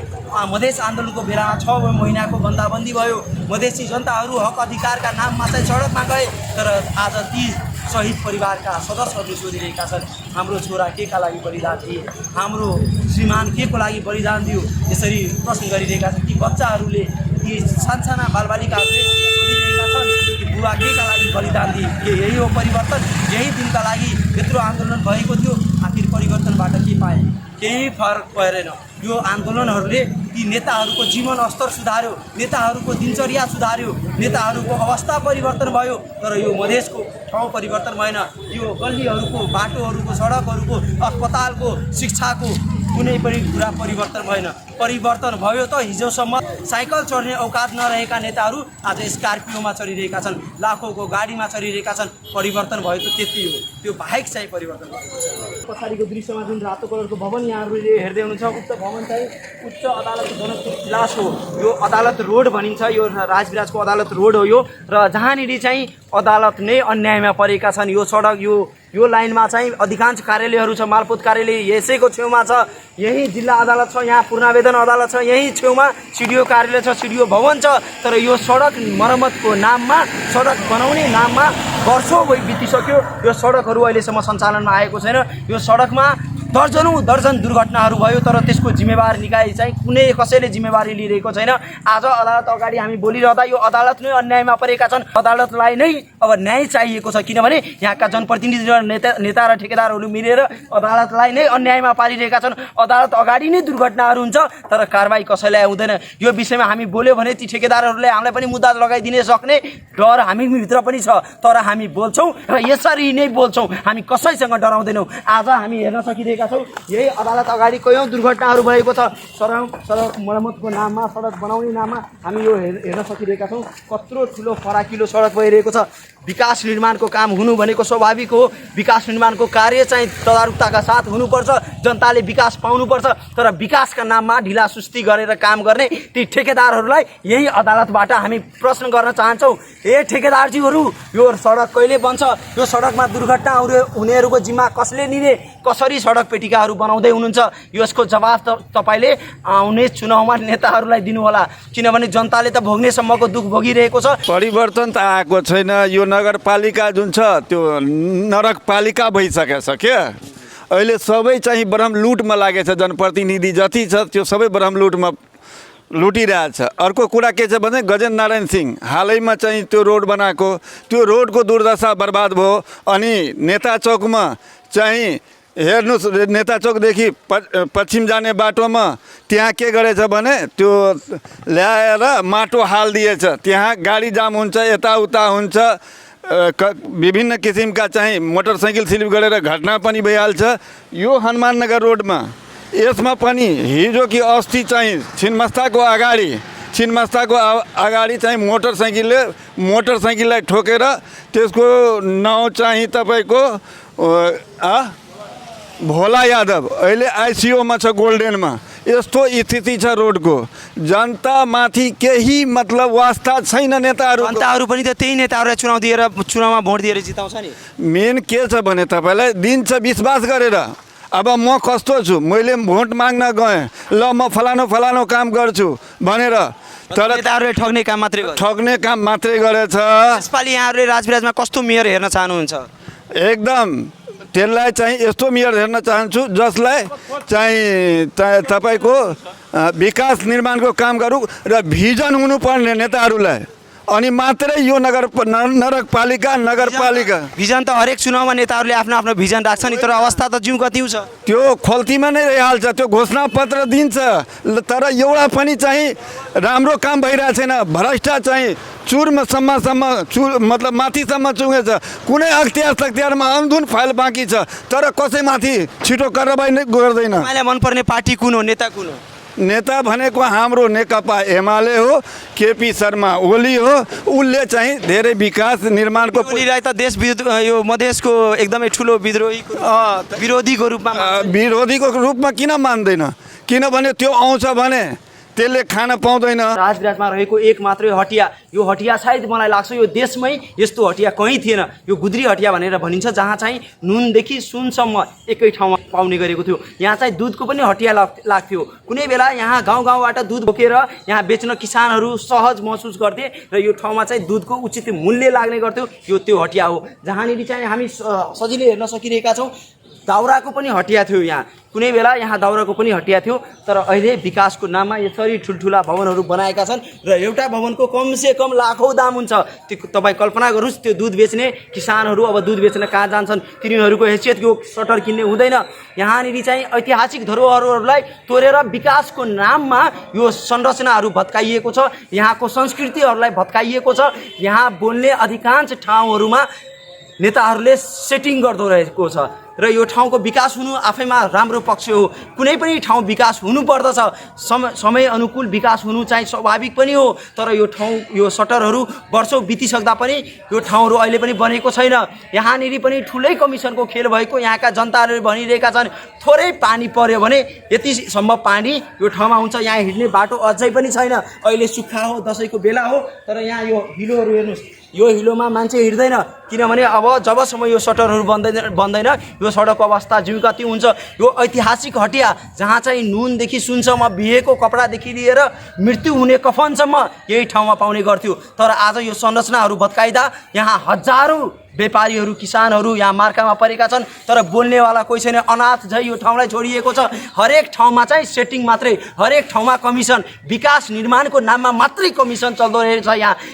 मधेस आन्दोलनको बेलामा 6 महिनाको बन्दाबन्दी भयो। मधेसी जनताहरू हक अधिकारका नाममा चाहिँ सडकमा गए। तर आज ती शहीद परिवारका सदस्यहरूले सोधिरहेका छन्, हाम्रो छोरा के का लागि बलिदान दिए, हाम्रो श्रीमान के को लागि बलिदान दियो, यसरी प्रश्न गरिरहेका छन्। ती बच्चाहरूले, ती सानसाना बालबालिकाहरूले सोधिरहेका छन् कि बुवा के का लागि बलिदान दिए, के यही हो परिवर्तन? यही दिनका लागि यत्रो आन्दोलन भएको थियो, आखिर परिवर्तनबाट के पाए? केही फरक परेन। यो आन्दोलनहरूले ती नेताहरूको जीवन स्तर सुधार्यो, नेताहरूको दिनचर्या सुधार्यो, नेताहरूको अवस्था परिवर्तन भयो। तर यो मधेसको ठाउँ परिवर्तन भएन। यो गल्लीहरूको, बाटोहरूको, सडकहरूको, अस्पतालको, शिक्षाको कुनै पनि कुरा परिवर्तन भएन। परिवर्तन भयो त हिजोसम्म साइकल चढ्ने औकात नरहेका नेताहरू आज स्कर्पियोमा चढिरहेका छन्, लाखौँको गाडीमा चढिरहेका छन्। परिवर्तन भयो त त्यति हो, त्यो बाहेक चाहिँ परिवर्तन भएको छ। पछाडिको दृश्यमा जुन रातो कलरको भवन यहाँहरूले हेर्दै हुनुहुन्छ, उक्त भवन चाहिँ उच्च अदालत जनकपुर इजलास हो। यो अदालत रोड भनिन्छ, यो राजविराजको अदालत रोड हो यो। र जहाँनिर चाहिँ अदालत नै अन्यायमा परेका छन्। यो सडक यो लाइनमा चाहिँ अधिकांश कार्यालयहरू छ। मालपोत कार्यालय यसैको छेउमा छ, यही जिल्ला अदालत छ, यहाँ पूर्णावेदन अदालत छ, यही छेउमा सिडिओ कार्यालय छ, सिडिओ भवन छ। तर यो सडक मर्मतको नाममा, सडक बनाउने नाममा वर्षौँ बितिसक्यो। यो सडकहरू अहिलेसम्म सञ्चालनमा आएको छैन। यो सडकमा दर्जन दुर्घटनाहरू भयो, तर त्यसको जिम्मेवार निकाय चाहिँ कुनै कसैले जिम्मेवारी लिइरहेको छैन। आज अदालत अगाडि हामी बोलिरहँदा यो अदालत नै अन्यायमा परेका छन्। अदालतलाई नै अब न्याय चाहिएको छ, किनभने यहाँका जनप्रतिनिधि र नेता र ठेकेदारहरू मिलेर अदालतलाई नै अन्यायमा पारिरहेका छन्। अदालत अगाडि नै दुर्घटनाहरू हुन्छ तर कारबाही कसैलाई हुँदैन। यो विषयमा हामी बोल्यो भने ती ठेकेदारहरूले हामीलाई पनि मुद्दा लगाइदिने सक्ने डर हामीभित्र पनि छ, तर हामी बोल्छौँ र यसरी नै बोल्छौँ। हामी कसैसँग डराउँदैनौँ। आज हामी हेर्न सकिरहेका छौँ यही अदालत अगाडि कयौँ दुर्घटनाहरू भएको छ। सडक मर्मतको नाममा, सडक बनाउने नाममा हामी यो हेर्न सकिरहेका छौँ। कत्रो ठुलो फराकिलो सडक भइरहेको छ। विकास निर्माणको काम हुनु भनेको स्वाभाविक हो। विकास निर्माणको कार्य चाहिँ तदारुकताका साथ हुनुपर्छ। जनताले विकास पाउनुपर्छ। तर विकासका नाममा ढिलासुस्ती गरेर काम गर्ने ती ठेकेदारहरूलाई यही अदालतबाट हामी प्रश्न गर्न चाहन्छौँ। ए ठेकेदारजीहरू, यो सडक कहिले बन्छ? यो सडकमा दुर्घटनाहरू हुनेहरूको जिम्मा कसले लिने? कसरी सडक पेटिकाहरू बनाउँदै हुनुहुन्छ? यसको जवाफ तपाईँले आउने चुनावमा नेताहरूलाई दिनुहोला, किनभने जनताले त भोग्नेसम्मको दुःख भोगिरहेको छ। परिवर्तन त आएको छैन। यो नगरपालिका जुन छ त्यो नरकपालिका भइसकेको छ क्या। अहिले सबै चाहिँ बरम लुटमा लागेछ। जनप्रतिनिधि जति छ त्यो सबै बरम लुटमा लुटिरहेछ। अर्को कुरा के छ भने गजेन्द्र नारायण सिंह हालैमा चाहिँ त्यो रोड बनाएको, त्यो रोडको दुर्दशा बर्बाद भयो। अनि नेता चौकमा चाहिँ हेर्नुहोस्, नेता चौकदेखि पश्चिम जाने बाटोमा त्यहाँ के गरेछ भने त्यो ल्याएर माटो हालिदिएछ। त्यहाँ गाडी जाम हुन्छ, यताउता हुन्छ, विभिन्न किसिमका चाहिँ मोटरसाइकल स्लिप गरेर घटना पनि भइहाल्छ। यो हनुमाननगर रोडमा यसमा पनि हिजो कि अस्ति चाहिँ छिन्मस्ताको अगाडि चाहिँ मोटरसाइकललाई ठोकेर त्यसको नाउँ चाहिँ तपाईँको भोला यादव अहिले आइसियूमा छ, गोल्डेनमा। यस्तो स्थिति छ रोडको। जनतामाथि केही मतलब वास्ता छैन। जनताहरू पनि त त्यही नेताहरूलाई चुनावमा भोट दिएर जिताउँछ नि। मेन के छ भने तपाईँलाई दिन्छ विश्वास गरेर। अब म कस्तो छु, मैले भोट माग्न गएँ, ल म फलानो काम गर्छु भनेर, तर नेताहरूले ठग्ने काम मात्रै गरेछ। यसपालि यहाँहरूले राजविराजमा कस्तो मेयर हेर्न चाहनुहुन्छ? एकदम त्यसलाई चाहिँ यस्तो मेयर हेर्न चाहन्छु जसलाई चाहिँ तपाईँको विकास निर्माणको काम गरौँ र भिजन हुनुपर्ने नेताहरूलाई, अनि मात्रै यो नगरपालिका भिजन त हरेक चुनावमा नेताहरूले आफ्नो आफ्नो भिजन राख्छ नि, तर अवस्था त जिउ कति छ? त्यो खोल्तीमा नै रहिहाल्छ। त्यो घोषणा पत्र दिन्छ तर एउटा पनि चाहिँ राम्रो काम भइरहेको छैन। भ्रष्टा चाहिँ मतलब माथिसम्म चुगेछ। कुनै अख्तियारमा अन्धुन फाइल बाँकी छ, तर कसैमाथि छिटो कारबाही नै गर्दैन। तपाईँलाई मनपर्ने पार्टी कुन हो, नेता कुन हो? नेता भनेको हाम्रो नेकपा एमाले हो, केपी शर्मा ओली हो। उसले चाहिँ धेरै विकास निर्माणको ओलीलाई त देश यो मधेसको एकदमै ठुलो विरोधीको रूपमा किन मान्दैन? किनभने त्यो आउँछ भने त्यसले खान पाउँदैन। राजविराजमा रहेको एक मात्रै हटिया, यो हटिया सायद मलाई लाग्छ यो देशमै यस्तो हटिया कहीँ थिएन। यो गुद्री हटिया भनेर भनिन्छ, जहाँ चाहिँ नुनदेखि सुनसम्म एकै ठाउँमा पाउने गरेको थियो। यहाँ चाहिँ दुधको पनि हटिया लाग्थ्यो। कुनै बेला यहाँ गाउँबाट दुध बोकेर यहाँ बेच्न किसानहरू सहज महसुस गर्थे र यो ठाउँमा चाहिँ दुधको उचित मूल्य लाग्ने गर्थ्यो। यो त्यो हटिया हो जहाँनिर चाहिँ हामी सजिलै हेर्न सकिरहेका छौँ। दाउराको पनि हटिया थियो यहाँ, कुनै बेला यहाँ दाउराको पनि हटिया थियो। तर अहिले विकासको नाममा यसरी ठुल्ठुला भवनहरू बनाएका छन् र एउटा भवनको कमसे कम लाखौँ दाम हुन्छ। त्यो तपाईँ कल्पना गर्नुहोस्, त्यो दुध बेच्ने किसानहरू अब दुध बेच्न कहाँ जान्छन्? तिनीहरूको हैसियतको सटर किन्ने हुँदैन। यहाँनिर चाहिँ ऐतिहासिक धरोहरहरूलाई तोडेर विकासको नाममा यो संरचनाहरू भत्काइएको छ, यहाँको संस्कृतिहरूलाई भत्काइएको छ। यहाँ बोल्ने अधिकांश ठाउँहरूमा नेताहरूले सेटिङ गर्दो रहेको छ र यो ठाउँको विकास हुनु आफैमा राम्रो पक्ष हो। कुनै पनि ठाउँ विकास हुनुपर्दछ, समय अनुकूल विकास हुनु चाहिँ स्वाभाविक पनि हो। तर यो ठाउँ यो सटरहरू वर्षौँ बितिसक्दा पनि यो ठाउँहरू अहिले पनि बनेको छैन। यहाँनिर पनि ठुलै कमिसनको खेल भएको यहाँका जनताहरूले भनिरहेका छन्। थोरै पानी पर्यो भने यतिसम्म पानी यो ठाउँमा हुन्छ। यहाँ हिँड्ने बाटो अझै पनि छैन। अहिले सुक्खा हो, दसैँको बेला हो, तर यहाँ यो हिलोहरू हेर्नुहोस्, यो हिलोमा मान्छे हिँड्दैन, किनभने अब जबसम्म यो सटरहरू बन्दैन यो सडकको अवस्था जिउ कति हुन्छ। यो ऐतिहासिक हटिया जहाँ चाहिँ नुनदेखि सुनसम्म बिहेको कपडादेखि लिएर मृत्यु हुने कफनसम्म यही ठाउँमा पाउने गर्थ्यो। तर आज यो संरचनाहरू भत्काइदा यहाँ हजारौँ व्यापारीहरू किसानहरू यहाँ मार्कामा परेका छन् तर बोल्नेवाला कोही छैन। अनाथ झै यो ठाउँलाई छोडिएको छ। हरेक ठाउँमा चाहिँ सेटिङ मात्रै, हरेक ठाउँमा कमिसन, विकास निर्माणको नाममा मात्रै कमिसन चल्दो रहेछ।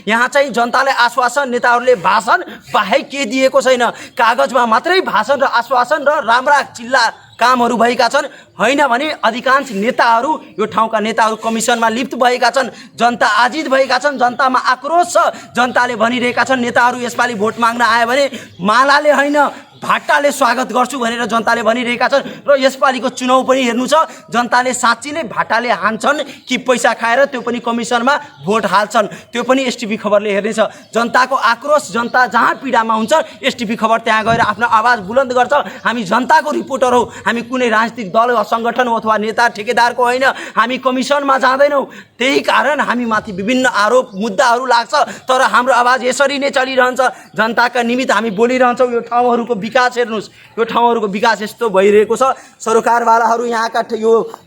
यहाँ चाहिँ जनतालाई आश्वासन, नेताहरूले भाषण बाहेक के दिएको छैन। कागजमा मात्रै भाषण र आश्वासन र राम्रा चिल्ला कामहरू भएका छन्। होइन भने अधिकांश नेताहरू, यो ठाउँका नेताहरू कमिसनमा लिप्त भएका छन्। जनता आजित भएका छन्, जनतामा आक्रोश छ। जनताले भनिरहेका छन् नेताहरू यसपालि भोट माग्न आयो भने मालाले होइन भाट्टाले स्वागत गर्छु भनेर जनताले भनिरहेका छन्। र यसपालिको चुनाव पनि हेर्नु छ, जनताले साँच्ची नै भाटाले हान्छन् कि पैसा खाएर त्यो पनि कमिसनमा भोट हाल्छन्, त्यो पनि एसटिभी खबरले हेर्नेछ। जनताको आक्रोश, जनता जहाँ पीडामा हुन्छ एसटिभी खबर त्यहाँ गएर आफ्नो आवाज बुलन्द गर्छ। हामी जनताको रिपोर्टर हौ, हामी कुनै राजनीतिक दल सङ्गठन अथवा नेता ठेकेदारको होइन, हामी कमिसनमा जाँदैनौँ। त्यही कारण हामी माथि विभिन्न आरोप मुद्दाहरू लाग्छ तर हाम्रो आवाज यसरी नै चलिरहन्छ। जनताका निमित्त हामी बोलिरहन्छौँ। यो ठाउँहरूको विकास हेर्नुहोस्, यो ठाउँहरूको विकास यस्तो भइरहेको छ। सरकारवालाहरू यहाँका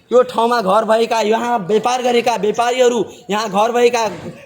यो ठाउँमा घर भएका, यहाँ व्यापार गरेका व्यापारीहरू, यहाँ घर भएका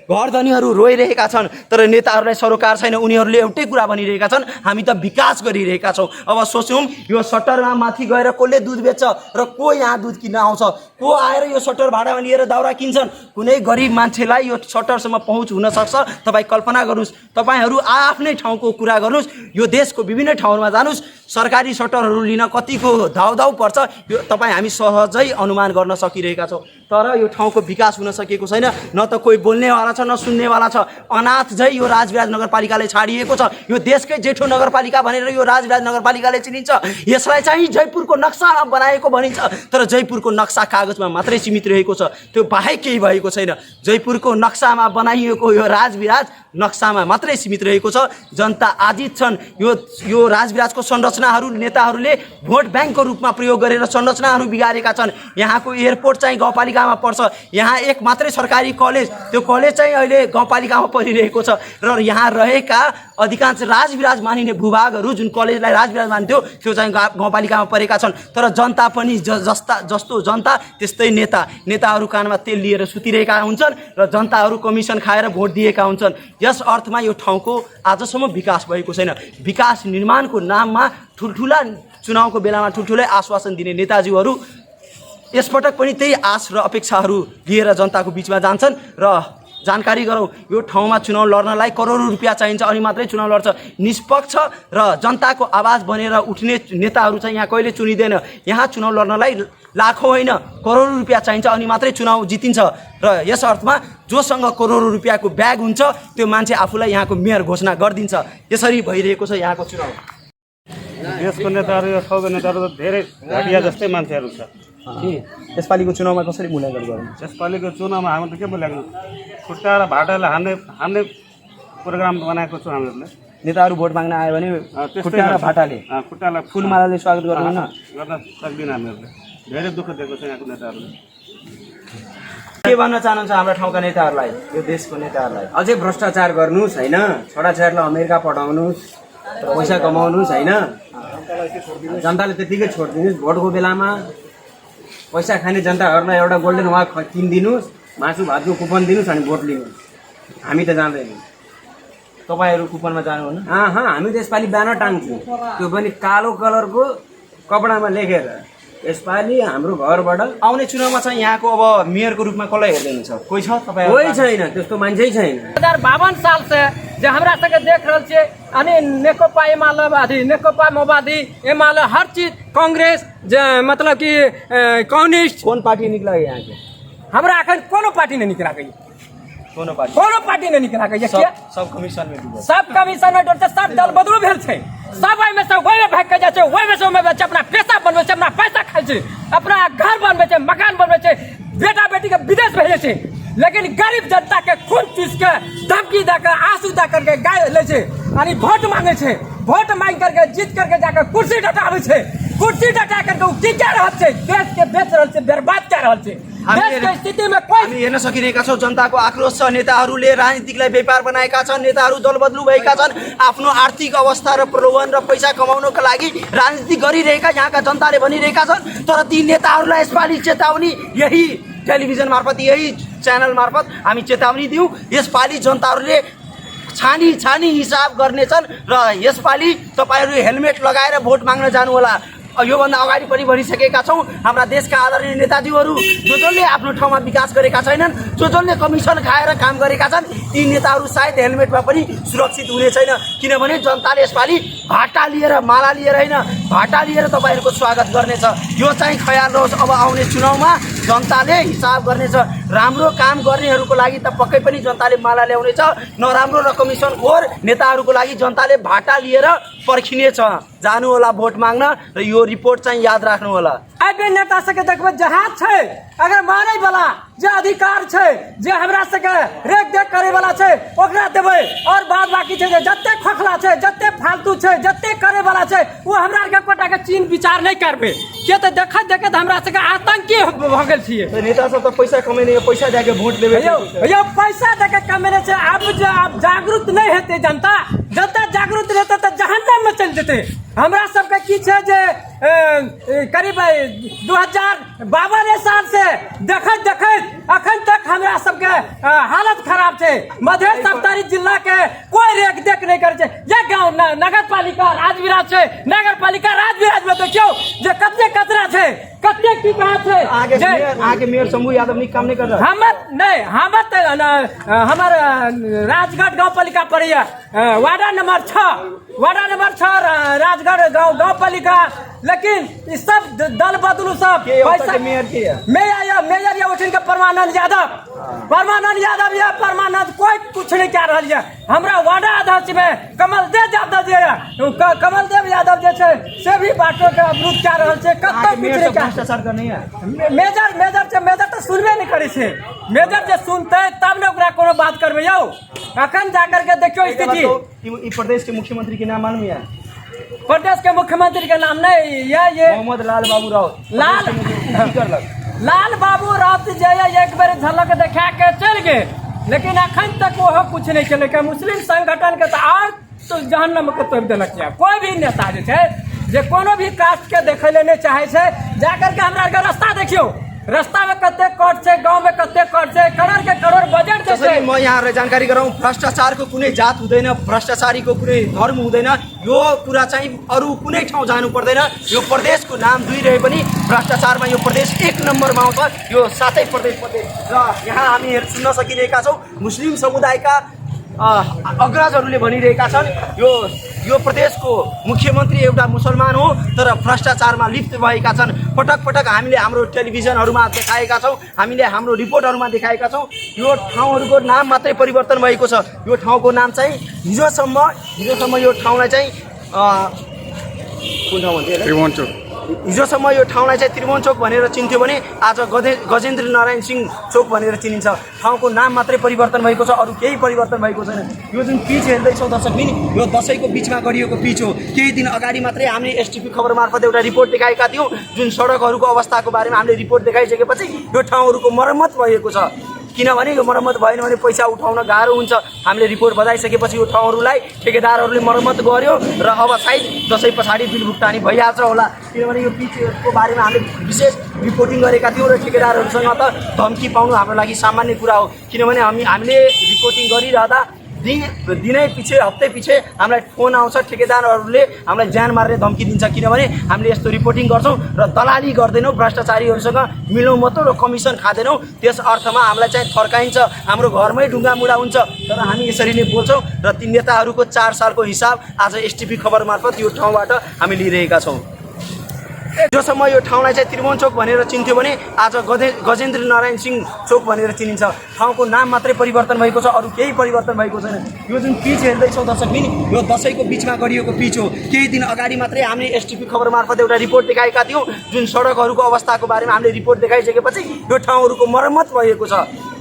घरधनीहरू रोइरहेका छन् तर नेताहरूलाई सरोकार छैन। उनीहरूले एउटै कुरा भनिरहेका छन्, हामी त विकास गरिरहेका छौँ। अब सोचौँ यो सटरमा माथि गएर कसले दुध बेच्छ र को यहाँ दुध किन्न आउँछ, को आएर यो सटर भाडामा लिएर दाउरा किन्छन्। कुनै गरिब मान्छेलाई यो सटरसम्म पहुँच हुनसक्छ। तपाईँ कल्पना गर्नुहोस्, तपाईँहरू आफ्नै ठाउँको कुरा गर्नुहोस्, यो देशको विभिन्न ठाउँमा जानुहोस्, सरकारी सटरहरू लिन कतिको धाउधाउ पर्छ यो तपाईँ हामी सहजै अनुमान गर्न सकिरहेका छौँ। तर यो ठाउँको विकास हुन सकेको छैन। न त कोही बोल्नेवाला छ न सुन्नेवाला छ। अनाथ झै यो राजविराज नगरपालिकाले छाडिएको छ। यो देशकै जेठो नगरपालिका भनेर यो राजविराज नगरपालिकाले चिनिन्छ। यसलाई चाहिँ जयपुरको नक्सामा बनाएको भनिन्छ तर जयपुरको नक्सा कागजमा मात्रै सीमित रहेको छ, त्यो बाहेक केही भएको छैन। जयपुरको नक्सामा बनाइएको यो राजविराज नक्सामा मात्रै सीमित रहेको छ। जनता आजित छन्। यो राजविराजको संरचनाहरू नेताहरूले भोट ब्याङ्कको रूपमा प्रयोग गरेर संरचनाहरू बिगारेका छन्। यहाँको एयरपोर्ट चाहिँ गाउँपालिकामा पर्छ। यहाँ एक मात्रै सरकारी कलेज, त्यो कलेज चाहिँ अहिले गाउँपालिकामा परिरहेको छ र यहाँ रहेका अधिकांश राजविराज मानिने भूभागहरू जुन कलेजलाई राजविराज मान्थ्यो त्यो चाहिँ गाउँपालिकामा परेका छन्। तर जनता पनि जस्तो जनता त्यस्तै नेताहरू कानमा तेल लिएर सुतिरहेका हुन्छन् र जनताहरू कमिसन खाएर भोट दिएका हुन्छन्। यस अर्थमा यो ठाउँको आजसम्म विकास भएको छैन। विकास निर्माणको नाममा ठुल्ठुला चुनावको बेलामा ठुल्ठुलै आश्वासन दिने नेताजीहरू यसपटक पनि त्यही आश र अपेक्षाहरू लिएर जनताको बिचमा जान्छन्। र जानकारी गरौँ, यो ठाउँमा चुनाव लड्नलाई करोडौँ रुपियाँ चाहिन्छ अनि मात्रै चुनाव लड्छ। निष्पक्ष र जनताको आवाज बनेर उठ्ने नेताहरू चाहिँ यहाँ कहिले चुनिँदैन। यहाँ चुनाव लड्नलाई लाखौँ होइन करोडौँ रुपियाँ चाहिन्छ अनि मात्रै चुनाव जितिन्छ। र यस अर्थमा जोसँग करोडौँ रुपियाँको ब्याग हुन्छ त्यो मान्छे आफूलाई यहाँको मेयर घोषणा गरिदिन्छ। यसरी भइरहेको छ यहाँको चुनाव। देशको नेताहरू यो ठाउँको नेताहरू त धेरै घटिया जस्तै मान्छेहरू छ। यसपालिको चुनावमा कसरी मूल्याङ्कन गर्नु? यसपालिको चुनावमा हामी त के बोलेको, खुट्टा र भाटाले हान्ने प्रोग्राम बनाएको छु हामीहरूले। नेताहरू भोट माग्न आयो भने खुट्टा र भाटाले खुट्टालाई फुलमालाले स्वागत गर्नुहुन्न? गर्न सक्दिनँ हामीहरूले। धेरै दुःख दिएको छ यहाँको नेताहरूले। के भन्न चाहनुहुन्छ हाम्रो ठाउँका नेताहरूलाई, यो देशको नेताहरूलाई? अझै भ्रष्टाचार गर्नुहोस् होइन, छोराछोरीलाई अमेरिका पठाउनुहोस्, पैसा कमाउनुहोस् होइन, जनताले त्यतिकै छोडिदिनुहोस्। भोटको बेलामा पैसा खाने जनताहरूलाई एउटा गोल्डन वाक किनिदिनुहोस्, मासु भातको कुपन दिनुहोस् अनि भोट लिनुहोस्। हामी त जाँदैनौँ। तपाईँहरू कुपनमा जानुहुन्न? हामी त यसपालि ब्यानर टाङ्छौँ, त्यो पनि कालो कलरको कपडामा लेखेर यसपालि हाम्रो घरबाट। आउने चुनावमा चाहिँ यहाँको अब मेयरको रूपमा कसलाई हेर्दै हुनुहुन्छ? कोही छ तपाईँ? कोही छैन, त्यस्तो मान्छे छैन। 2052 साल से जो हमरा सबके देख रहल छियै अनि नेकपा नेकपा माओवादी एमाले हर चीज कांग्रेस मतलब कि कम्युनिस्ट कौन पार्टी निकला है यहाँ के? हमरा अखन कोनो पार्टी नहीं निकला गई, कोनो पार्टी नहीं निकला गई। सब कमीशन में डूबल, सब कमीशन में डूबल, सब दल बदलू भेल छै। सब में से वही में भाग के जाए, वही में से अपना पैसा बनबे छै, अपना पैसा खाइ छै, अपना घर बनबे छै, मकान बनबे छै, बेटा बेटी के विदेश भेजे छै। लेकिन गरीब जनता के खून चूस के धमकी देकर आंसू दे करके गाय ले छै आणि वोट मांगे छै। वोट मांग करके जीत करके जाकर कुर्सी डटावे छै। कुर्सी डटा करके उ की क्या रहल छै? देश के बेच रहल छै, बर्बाद कर रहल छै। देश के स्थिति में कोई हामी हेर्न सकिरहेका छौँ। जनताको आक्रोश छ। नेताहरूले राजनीतिकलाई व्यापार बनाएका छन्। नेताहरू दलबदलु भएका छन्। आफ्नो आर्थिक अवस्था र प्रलोभन र पैसा कमाउनको लागि राजनीति गरिरहेका यहाँका जनताले भनिरहेका छन्। तर ती नेताहरूलाई यसपालि चेतावनी यही टेलिभिजन मार्फत, यही च्यानल मार्फत हामी चेतावनी दिउँ। यसपालि जनताहरूले छानी छानी हिसाब गर्नेछन् र यसपालि तपाईँहरू हेलमेट लगाएर भोट माग्न जानु होला। योभन्दा अगाडि पनि भनिसकेका छौँ, हाम्रा देशका आदरणीय नेताजीहरू जसले आफ्नो ठाउँमा विकास गरेका छैनन्, जसले कमिसन खाएर काम गरेका छन्, ती नेताहरू सायद हेलमेटमा पनि सुरक्षित हुने छैन। किनभने जनताले यसपालि भाटा लिएर, माला लिएर होइन, भाटा लिएर तपाईँहरूको स्वागत गर्नेछ। यो चाहिँ ख्याल रहोस्। अब आउने चुनावमा जनताले हिसाब गर्नेछ। राम्रो काम गर्नेहरूको लागि त पक्कै पनि जनताले माला ल्याउनेछ, नराम्रो र कमिसनखोर नेताहरूको लागि जनताले भाटा लिएर पर्खिनेछ। जानु होला भोट माग्न र यो रिपोर्ट चाहिँ याद राख्नु होला। आइबे नेता सबके देखबै जहाज छै, अगर मानै वाला जे अधिकार छै, जे हमरा सबके रेख देख करे वाला छै ओकरा देबै, और बाद बाकी छै जे जत्ते खोखला छै, जत्ते फालतू छै, जत्ते करे वाला छै वो हमरा के कोटा के चीन विचार नहीं करबे। के त देखत देखत हमरा सबके आतंकी भ गेल छियै। नेता सब त पैसा कमेने, पैसा देके भोट लेबे। यो पैसा देके कमेने छै। अब जागरूक नहीं हेते जनता, जनता जागरूक रहते त जहन्नम में चल जेते। हमरा सबके की छै जे करीब 2052 साल से देखत देखत अखन तक हमरा सबके हालत खराब छै। मध्य सप्तरी जिला के कोई रेख देख नहीं करे छै। ये गांव नगर पालिका राजविराज छै, नगर पालिका राजविराज में देखियो जे कते कचरा छै, कते की बात छै। आगे मेयर शंभू यादव नहीं काम नहीं कर रहा। हमर राजगढ़ गांव पालिका पड़िया, वार्ड नंबर 6 राजगढ़ गांव पालिका। लेकिन इस सब दल बदलू सब पैसा मेयर या उठिन के परमानंद यादव या परमानंद कोई कुछ नहीं कह रहा है। हमरा वार्ड अध्यक्ष में कमलदेव यादव जे छै से भी बाटो के अवरुद्ध कह रहा है। कतौ कुछ नहीं भ्रष्टाचार करने है। मेजर तो सुनबे नहीं करे छै। मेजर जे सुनते तब ने ओकरा कोनो बात करबे। यौ अखन जाकर के देखियो स्थिति। ई प्रदेश के मुख्यमंत्री के नाम मालूम है? प्रदेश के मुख्यमंत्री का नाम नहीं ये मोहम्मद लाल बाबू राउत। लाल बाबू राउत जे एक बार झलक देखा के चल गए, लेकिन अखन तक वो कुछ नहीं चले। के मुस्लिम संगठन के तो जहन्नम के तोड़ देलक। कोई भी नेता जे कोनो भी कास्ट के देखे ले नहीं चाहे छे, जाकर के हमरा के रास्ता देखियो। रास्ता में कते कट छै, गांव में कते कट छै, करोड़ के करोड़ बजट छै। त्यसरी म यहाँ जानकारी गराउँ, भ्रष्टाचारको कुनै जात हुँदैन, भ्रष्टाचारीको कुनै धर्म हुँदैन। यो कुरा चाहिँ अरू कुनै ठाउँ जानु पर्दैन। यो प्रदेशको नाम दुई रहे पनि भ्रष्टाचारमा यो प्रदेश 1 नम्बरमा आउँछ। यो 7 प्रदेश र यहाँ हामी सुन्न सकिरहेका छौँ मुस्लिम समुदायका अग्रजहरूले भनिरहेका छन् यो प्रदेशको मुख्यमन्त्री एउटा मुसलमान हो, तर भ्रष्टाचारमा लिप्त भएका छन्। पटक पटक हामीले हाम्रो टेलिभिजनहरूमा देखाएका छौँ, हामीले हाम्रो रिपोर्टहरूमा देखाएका छौँ। यो ठाउँहरूको नाम मात्रै परिवर्तन भएको छ। यो ठाउँको नाम चाहिँ हिजोसम्म यो ठाउँलाई चाहिँ कुन ठाउँ भन्थ्यो? त्रिभुवन। हिजोसम्म यो ठाउँलाई चाहिँ त्रिभुवन चोक भनेर चिन्थ्यो भने आज गजेन्द्र नारायण सिंह चोक भनेर चिनिन्छ। ठाउँको नाम मात्रै परिवर्तन भएको छ, अरू केही परिवर्तन भएको छैन। यो जुन पिच हेर्दैछौँ दर्शकबिन, यो दसैँको बिचमा गरिएको पिच हो। केही दिन अगाडि मात्रै हामीले एसटिपी खबर मार्फत एउटा रिपोर्ट देखाएका थियौँ, जुन सडकहरूको अवस्थाको बारेमा हामीले रिपोर्ट देखाइसकेपछि यो ठाउँहरूको मर्मत भएको छ। किनभने यो मर्मत भएन भने पैसा उठाउन गाह्रो हुन्छ। हामीले रिपोर्ट बजाइसकेपछि यो ठाउँहरूलाई ठेकेदारहरूले मर्मत गर्यो र अब सायद दसैँ पछाडि बिल भुक्तानी भइहाल्छ होला। किनभने यो पिचको बारेमा हामीले विशेष रिपोर्टिङ गरेका थियौँ र ठेकेदारहरूसँग त धम्की पाउनु हाम्रो लागि सामान्य कुरा हो। किनभने हामीले रिपोर्टिङ गरिरहँदा दिनै पछि हप्तै पछि हामीलाई फोन आउँछ, ठेकेदारहरूले हामीलाई ज्यान मार्ने धम्की दिन्छ। किनभने हामीले यस्तो रिपोर्टिङ गर्छौँ र दलाली गर्दैनौँ, भ्रष्टाचारीहरूसँग मिलौँ मात्र र कमिसन खाँदैनौँ। त्यस अर्थमा हामीलाई चाहिँ थर्काइन्छ, हाम्रो घरमै ढुङ्गामुढा हुन्छ। तर हामी यसरी नै बोल्छौँ र ती नेताहरूको 4 सालको हिसाब आज एसटिपी खबर मार्फत यो ठाउँबाट हामी लिइरहेका छौँ। जोसम्म यो ठाउँलाई चाहिँ त्रिभुवन चोक भनेर चिन्थ्यो भने आज गजेन्द्र नारायण सिंह चोक भनेर चिनिन्छ। ठाउँको नाम मात्रै परिवर्तन भएको छ, अरू केही परिवर्तन भएको छैन। यो जुन पिच हेर्दैछौँ दर्शकबिन, यो दसैँको बिचमा गरिएको पिच हो। केही दिन अगाडि मात्रै हामीले एसटिपी खबर मार्फत एउटा रिपोर्ट देखाएका थियौँ, जुन सडकहरूको अवस्थाको बारेमा हामीले रिपोर्ट देखाइसकेपछि यो ठाउँहरूको मर्मत भएको छ।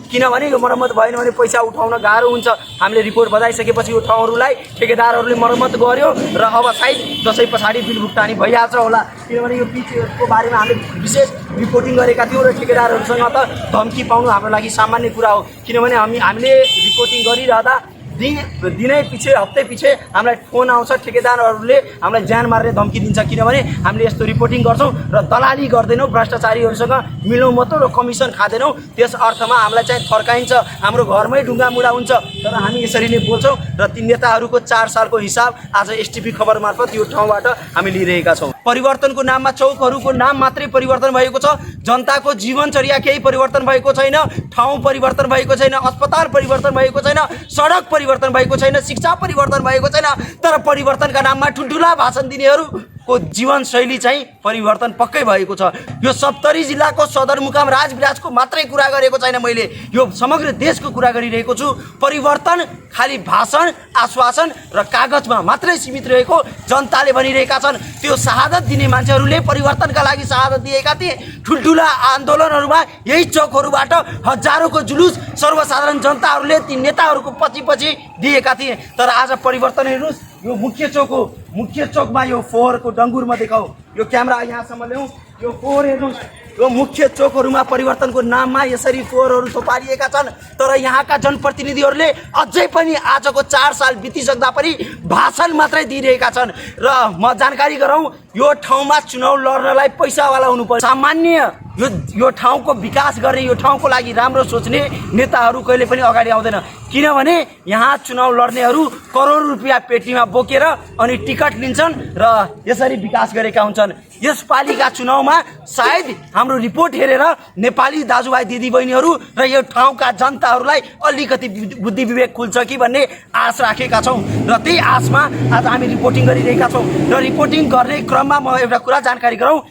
किनभने यो मर्मत भएन भने पैसा उठाउन गाह्रो हुन्छ। हामीले रिपोर्ट बजाइसकेपछि यो ठाउँहरूलाई ठेकेदारहरूले मर्मत गर्यो र अब सायद दसैँ पछाडि बिल भुक्तानी भइहाल्छ होला। किनभने यो पिचको बारेमा हामीले विशेष रिपोर्टिङ गरेका थियौँ र ठेकेदारहरूसँग त धम्की पाउनु हाम्रो लागि सामान्य कुरा हो। किनभने हामीले रिपोर्टिङ गरिरहँदा दिनै पछि हप्तै पछि हामीलाई फोन आउँछ ठेकेदारहरूले हामीलाई ज्यान मार्ने धम्की दिन्छ किनभने हामीले यस्तो रिपोर्टिङ गर्छौँ र दलाली गर्दैनौँ भ्रष्टाचारीहरूसँग मिल्नु मात्र र कमिसन खाँदैनौँ त्यस अर्थमा हामीलाई चाहिँ थर्काइन्छ हाम्रो घरमै ढुङ्गा मुढा हुन्छ तर हामी यसरी नै बोल्छौँ र ती नेताहरूको 4 सालको हिसाब आज एसटिपी खबर मार्फत यो ठाउँबाट हामी लिइरहेका छौँ परिवर्तनको नाममा चौकहरूको नाम मात्रै परिवर्तन भएको छ जनताको जीवनचर्या केही परिवर्तन भएको छैन ठाउँ परिवर्तन भएको छैन अस्पताल परिवर्तन भएको छैन सडक परिवर्तन भएको छैन शिक्षा परिवर्तन भएको छैन तर परिवर्तनका नाममा ठुल्ठुला भाषण दिनेहरूको जीवनशैली चाहिँ परिवर्तन पक्कै भएको छ यो 70 जिल्लाको सदरमुकाम राजविराजको मात्रै कुरा गरेको छैन मैले यो समग्र देशको कुरा गरिरहेको छु परिवर्तन खाली भाषण आश्वासन र कागजमा मात्रै सीमित रहेको जनताले भनिरहेका छन् त्यो शहादत दिने मान्छेहरूले परिवर्तनका लागि शहादत दिएका थिए ठुल्ठुला आन्दोलनहरूमा यही चौकहरूबाट हजारौंको जुलुस सर्वसाधारण जनताहरूले ती नेताहरूको पछि दिएका थिए तर आज परिवर्तन हेर्नुहोस् यो मुख्य चौक हो मुख्य चौकमा यो फोहोरको डङ्गुरमा देखाऊ यो क्यामेरा यहाँसम्म ल्याउँ यो फोहोर हेर्नुहोस् यो मुख्य चौकहरूमा परिवर्तनको नाममा यसरी फोहोरहरू थोपारिएका छन् तर यहाँका जनप्रतिनिधिहरूले अझै पनि आजको 4 साल बितिसक्दा पनि भाषण मात्रै दिइरहेका छन् र म जानकारी गराउँ यो ठाउँमा चुनाव लड्नलाई पैसावाला हुनुपर्छ सामान्य यो ठाउँको विकास गर्ने यो ठाउँको लागि राम्रो सोच्ने नेताहरू कहिले पनि अगाडि आउँदैन किनभने यहाँ चुनाव लड्नेहरू करोड रुपियाँ पेटीमा बोकेर अनि टिकट लिन्छन् र यसरी विकास गरेका हुन्छन् यसपालिका चुनावमा सायद हाम्रो रिपोर्ट हेरेर नेपाली दाजुभाइ दिदीबहिनीहरू र यो ठाउँका जनताहरूलाई अलिकति बुद्धि विवेक खुल्छ कि भन्ने आश राखेका छौँ र त्यही आशमा आज हामी रिपोर्टिङ गरिरहेका छौँ र रिपोर्टिङ गर्ने क्रममा म एउटा कुरा जानकारी गराउँ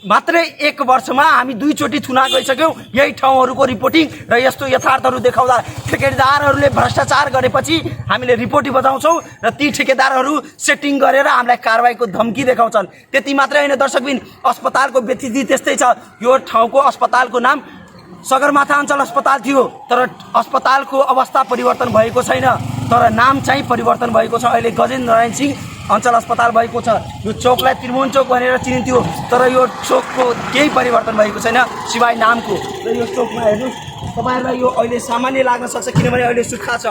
मात्रै एक वर्षमा हामी 2 चोटि थुना गइसक्यौँ यही ठाउँहरूको रिपोर्टिङ र यस्तो यथार्थहरू देखाउँदा ठेकेदारहरूले भ्रष्टाचार गरेपछि हामीले रिपोर्टिङ बजाउँछौँ र ती ठेकेदारहरू सेटिङ गरेर हामीलाई कारबाहीको धम्की देखाउँछन् त्यति मात्रै होइन दर्शकबिन अस्पतालको व्यतिथि त्यस्तै छ यो ठाउँको अस्पतालको नाम सगरमाथा अञ्चल अस्पताल थियो तर अस्पतालको अवस्था परिवर्तन भएको छैन तर नाम चाहिँ परिवर्तन भएको छ अहिले गजेन्द्र नारायण सिंह अञ्चल अस्पताल भएको छ यो चौकलाई त्रिभुवन चौक भनेर चिनिन्थ्यो तर यो चौकको केही परिवर्तन भएको छैन सिवाय नामको र यो चौकमा हेर्नुहोस् तपाईँहरूलाई यो अहिले सामान्य लाग्न सक्छ किनभने अहिले सुक्खा छ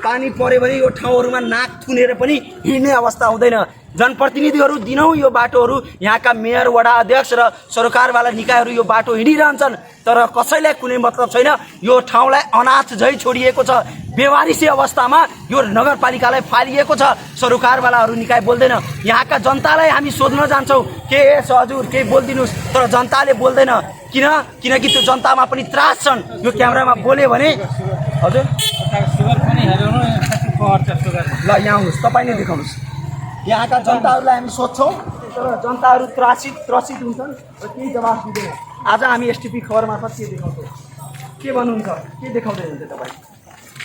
पानी पऱ्यो भने यो ठाउँहरूमा नाक थुनेर पनि हिँड्ने अवस्था हुँदैन जनप्रतिनिधिहरू दिनौँ यो बाटोहरू यहाँका मेयर वडा अध्यक्ष र सरकारवाला निकायहरू यो बाटो हिँडिरहन्छन् तर कसैलाई कुनै मतलब छैन यो ठाउँलाई अनाथ झै छोडिएको छ बेवारिसी अवस्थामा यो नगरपालिकालाई फालिएको छ सरकारवालाहरू निकाय बोल्दैन यहाँका जनतालाई हामी सोध्न जान्छौँ के हजुर केही बोलिदिनुहोस् तर जनताले बोल्दैन किनकि त्यो जनतामा पनि त्रास छन् यो क्यामेरामा बोल्यो भने हजुर ल यहाँ आउनुहोस् तपाईँ नै देखाउनुहोस् यहाँका जनताहरूलाई हामी सोध्छौँ तर जनताहरू त्रसित हुन्छन् र केही जवाफ दिँदैन आज हामी एसटिपी खबर मार्फत के देखाउँछौँ के भन्नुहुन्छ के देखाउँदै हुनुहुन्छ तपाईँ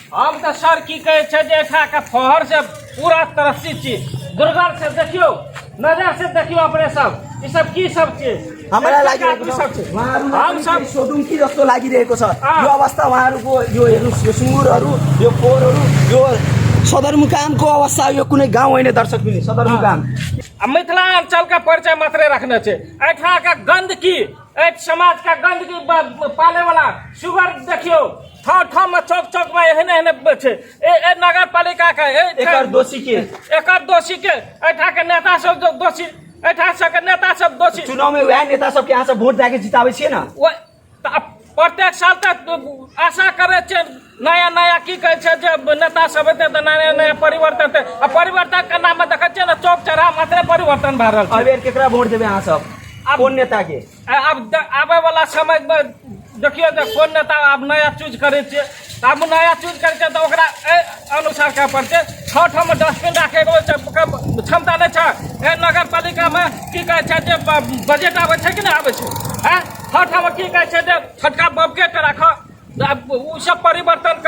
हम तो सर की कहे छे जे का फहर से पूरा त्रसित छी दुर्गंध से देखियो नजर से देखियो अपने सब ये सब की सब चीज हामीलाई लागिरहेको छ उहाँहरू सब सोडुङ्की जस्तो लागिरहेको छ यो अवस्था उहाँहरूको यो हेर्नुहोस् यो सुँगुरहरू यो फोहोरहरू यो सदरमुकामको अवस्था यो कुनै गाउँ होइन दर्शक पनि सदरमुकाम मिथिलांचल का परिचय मात्रे रखने छे ऐठा का गंदगी एक समाज का गंदगी पाले वाला शुगर देखियो ठाव में चौक में एहने छे ए नगर पालिका का एकर दोषी के ऐठा के नेता सब दोषी ऐठा के नेता सब दोषी चुनाव में वह नेता सब के यहाँ से वोट जाके जितावे छिए ना प्रत्येक साल तक आशा करे छे नया की कहे छे जब नेता सब एते त नया परिवर्तन परिवर्तन के नाम में देखे छे ना चौक चौराहा मात्र परिवर्तन भ रहल अब केकरा वोट देबे अहाँ सब कोन नेता के अब आवे वाला समय में देखियो जे कोन नेता अब नया चूज करे छे अब नया चूज करे छे तो ओकरा अनुसार का पड़ते छठ में डस्टबिन राखे क्षमता नहीं छे ए नगर पालिका में की कहे छे जे बजट आवे छे कि नहीं आवे छे हैं छठ में की कहे छे जे छटका बबकेट राखो उ सब परिवर्तन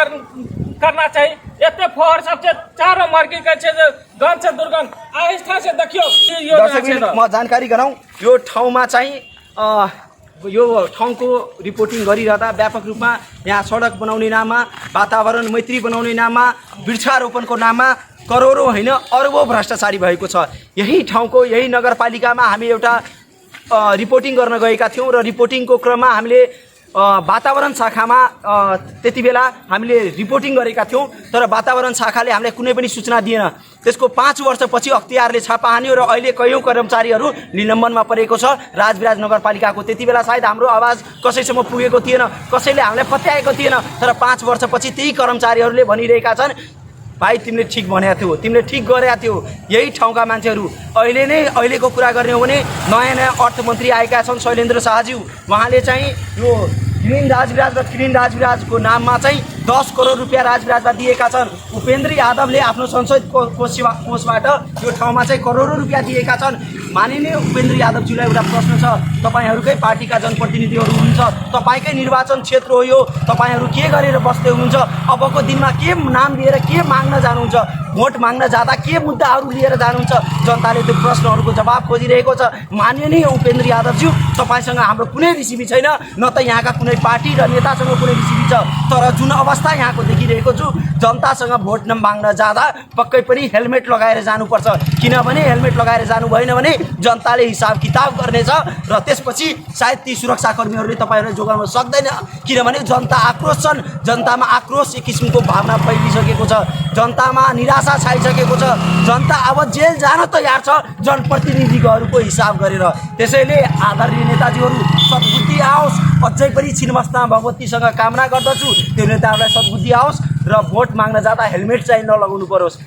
करना चाहिए एते फोहर सबसे चारों मार्गी कहे छे जे गंध से दुर्गंध आहिस्ता से देखियो म जानकारी गराउँ यो ठाउँमा चाहिँ यो ठाउँको रिपोर्टिङ गरिरहँदा व्यापक रूपमा यहाँ सडक बनाउने नाममा वातावरण मैत्री बनाउने नाममा वृक्षारोपणको नाममा करोडौँ होइन अरबौँ भ्रष्टाचारी भएको छ यही ठाउँको यही नगरपालिकामा हामी एउटा रिपोर्टिङ गर्न गएका थियौँ र रिपोर्टिङको क्रममा हामीले वातावरण शाखामा त्यति बेला हामीले रिपोर्टिङ गरेका थियौँ, तर वातावरण शाखाले हामीलाई कुनै पनि सूचना दिएन। त्यसको 5 वर्षपछि अख्तियारले छापा हान्यो र अहिले कैयौँ कर्मचारीहरू निलम्बनमा परेको छ राजविराज नगरपालिकाको। त्यति बेला सायद हाम्रो आवाज कसैसम्म पुगेको थिएन, कसैले हामीलाई पत्याएको थिएन, तर 5 वर्षपछि त्यही कर्मचारीहरूले भनिरहेका छन् भाइ तिमीले ठिक भनेको थियौ, तिमीले ठिक गरेका थियौ। यही ठाउँका मान्छेहरू अहिलेको कुरा गर्ने हो भने नयाँ अर्थमन्त्री आएका छन् शैलेन्द्र शाहज्यू, उहाँले चाहिँ यो ग्रिन राजविराज र क्लिन राजविराजको नाममा चाहिँ 10 करोड रुपियाँ राजविराजमा दिएका छन्। उपेन्द्र यादवले आफ्नो संसद कोषबाट यो ठाउँमा चाहिँ करोडौँ रुपियाँ दिएका छन्। माननीय उपेन्द्र यादवज्यूलाई एउटा प्रश्न छ, तपाईँहरूकै पार्टीका जनप्रतिनिधिहरू हुनुहुन्छ, तपाईँकै निर्वाचन क्षेत्र हो यो, तपाईँहरू के गरेर बस्दै हुनुहुन्छ? अबको दिनमा के नाम लिएर के माग्न जानुहुन्छ? भोट माग्न जाँदा के मुद्दाहरू लिएर जानुहुन्छ? जनताले त्यो प्रश्नहरूको जवाब खोजिरहेको छ। माननीय उपेन्द्र यादवज्यू, तपाईँसँग हाम्रो कुनै रिसिभी छैन, न त यहाँका कुनै पार्टी र नेतासँग कुनै रिसिभी छ, तर जुन अवस्था यहाँको देखिरहेको छु, जनतासँग भोट माग्न जाँदा पक्कै पनि हेलमेट लगाएर जानुपर्छ, किनभने हेलमेट लगाएर जानु भएन भने जनताले हिसाब किताब गर्नेछ र त्यसपछि सायद ती सुरक्षाकर्मीहरूले तपाईँहरूलाई जोगाउन सक्दैन, किनभने जनता आक्रोश छन्। जनतामा आक्रोश एक किसिमको भावना फैलिसकेको छ, जनतामा निराशा छाइसकेको छ। जनता अब जेल जान तयार छ जनप्रतिनिधिहरूको हिसाब गरेर। त्यसैले आदरणीय नेताजीहरू, सद्बुद्धि आओस्। अझै पनि छिन्मस्ता भगवतीसँग कामना गर्दछु त्यो नेताहरूलाई सद्बुद्धि आओस् र भोट माग्न जाँदा हेलमेट चाहिँ नलगाउनु परोस्।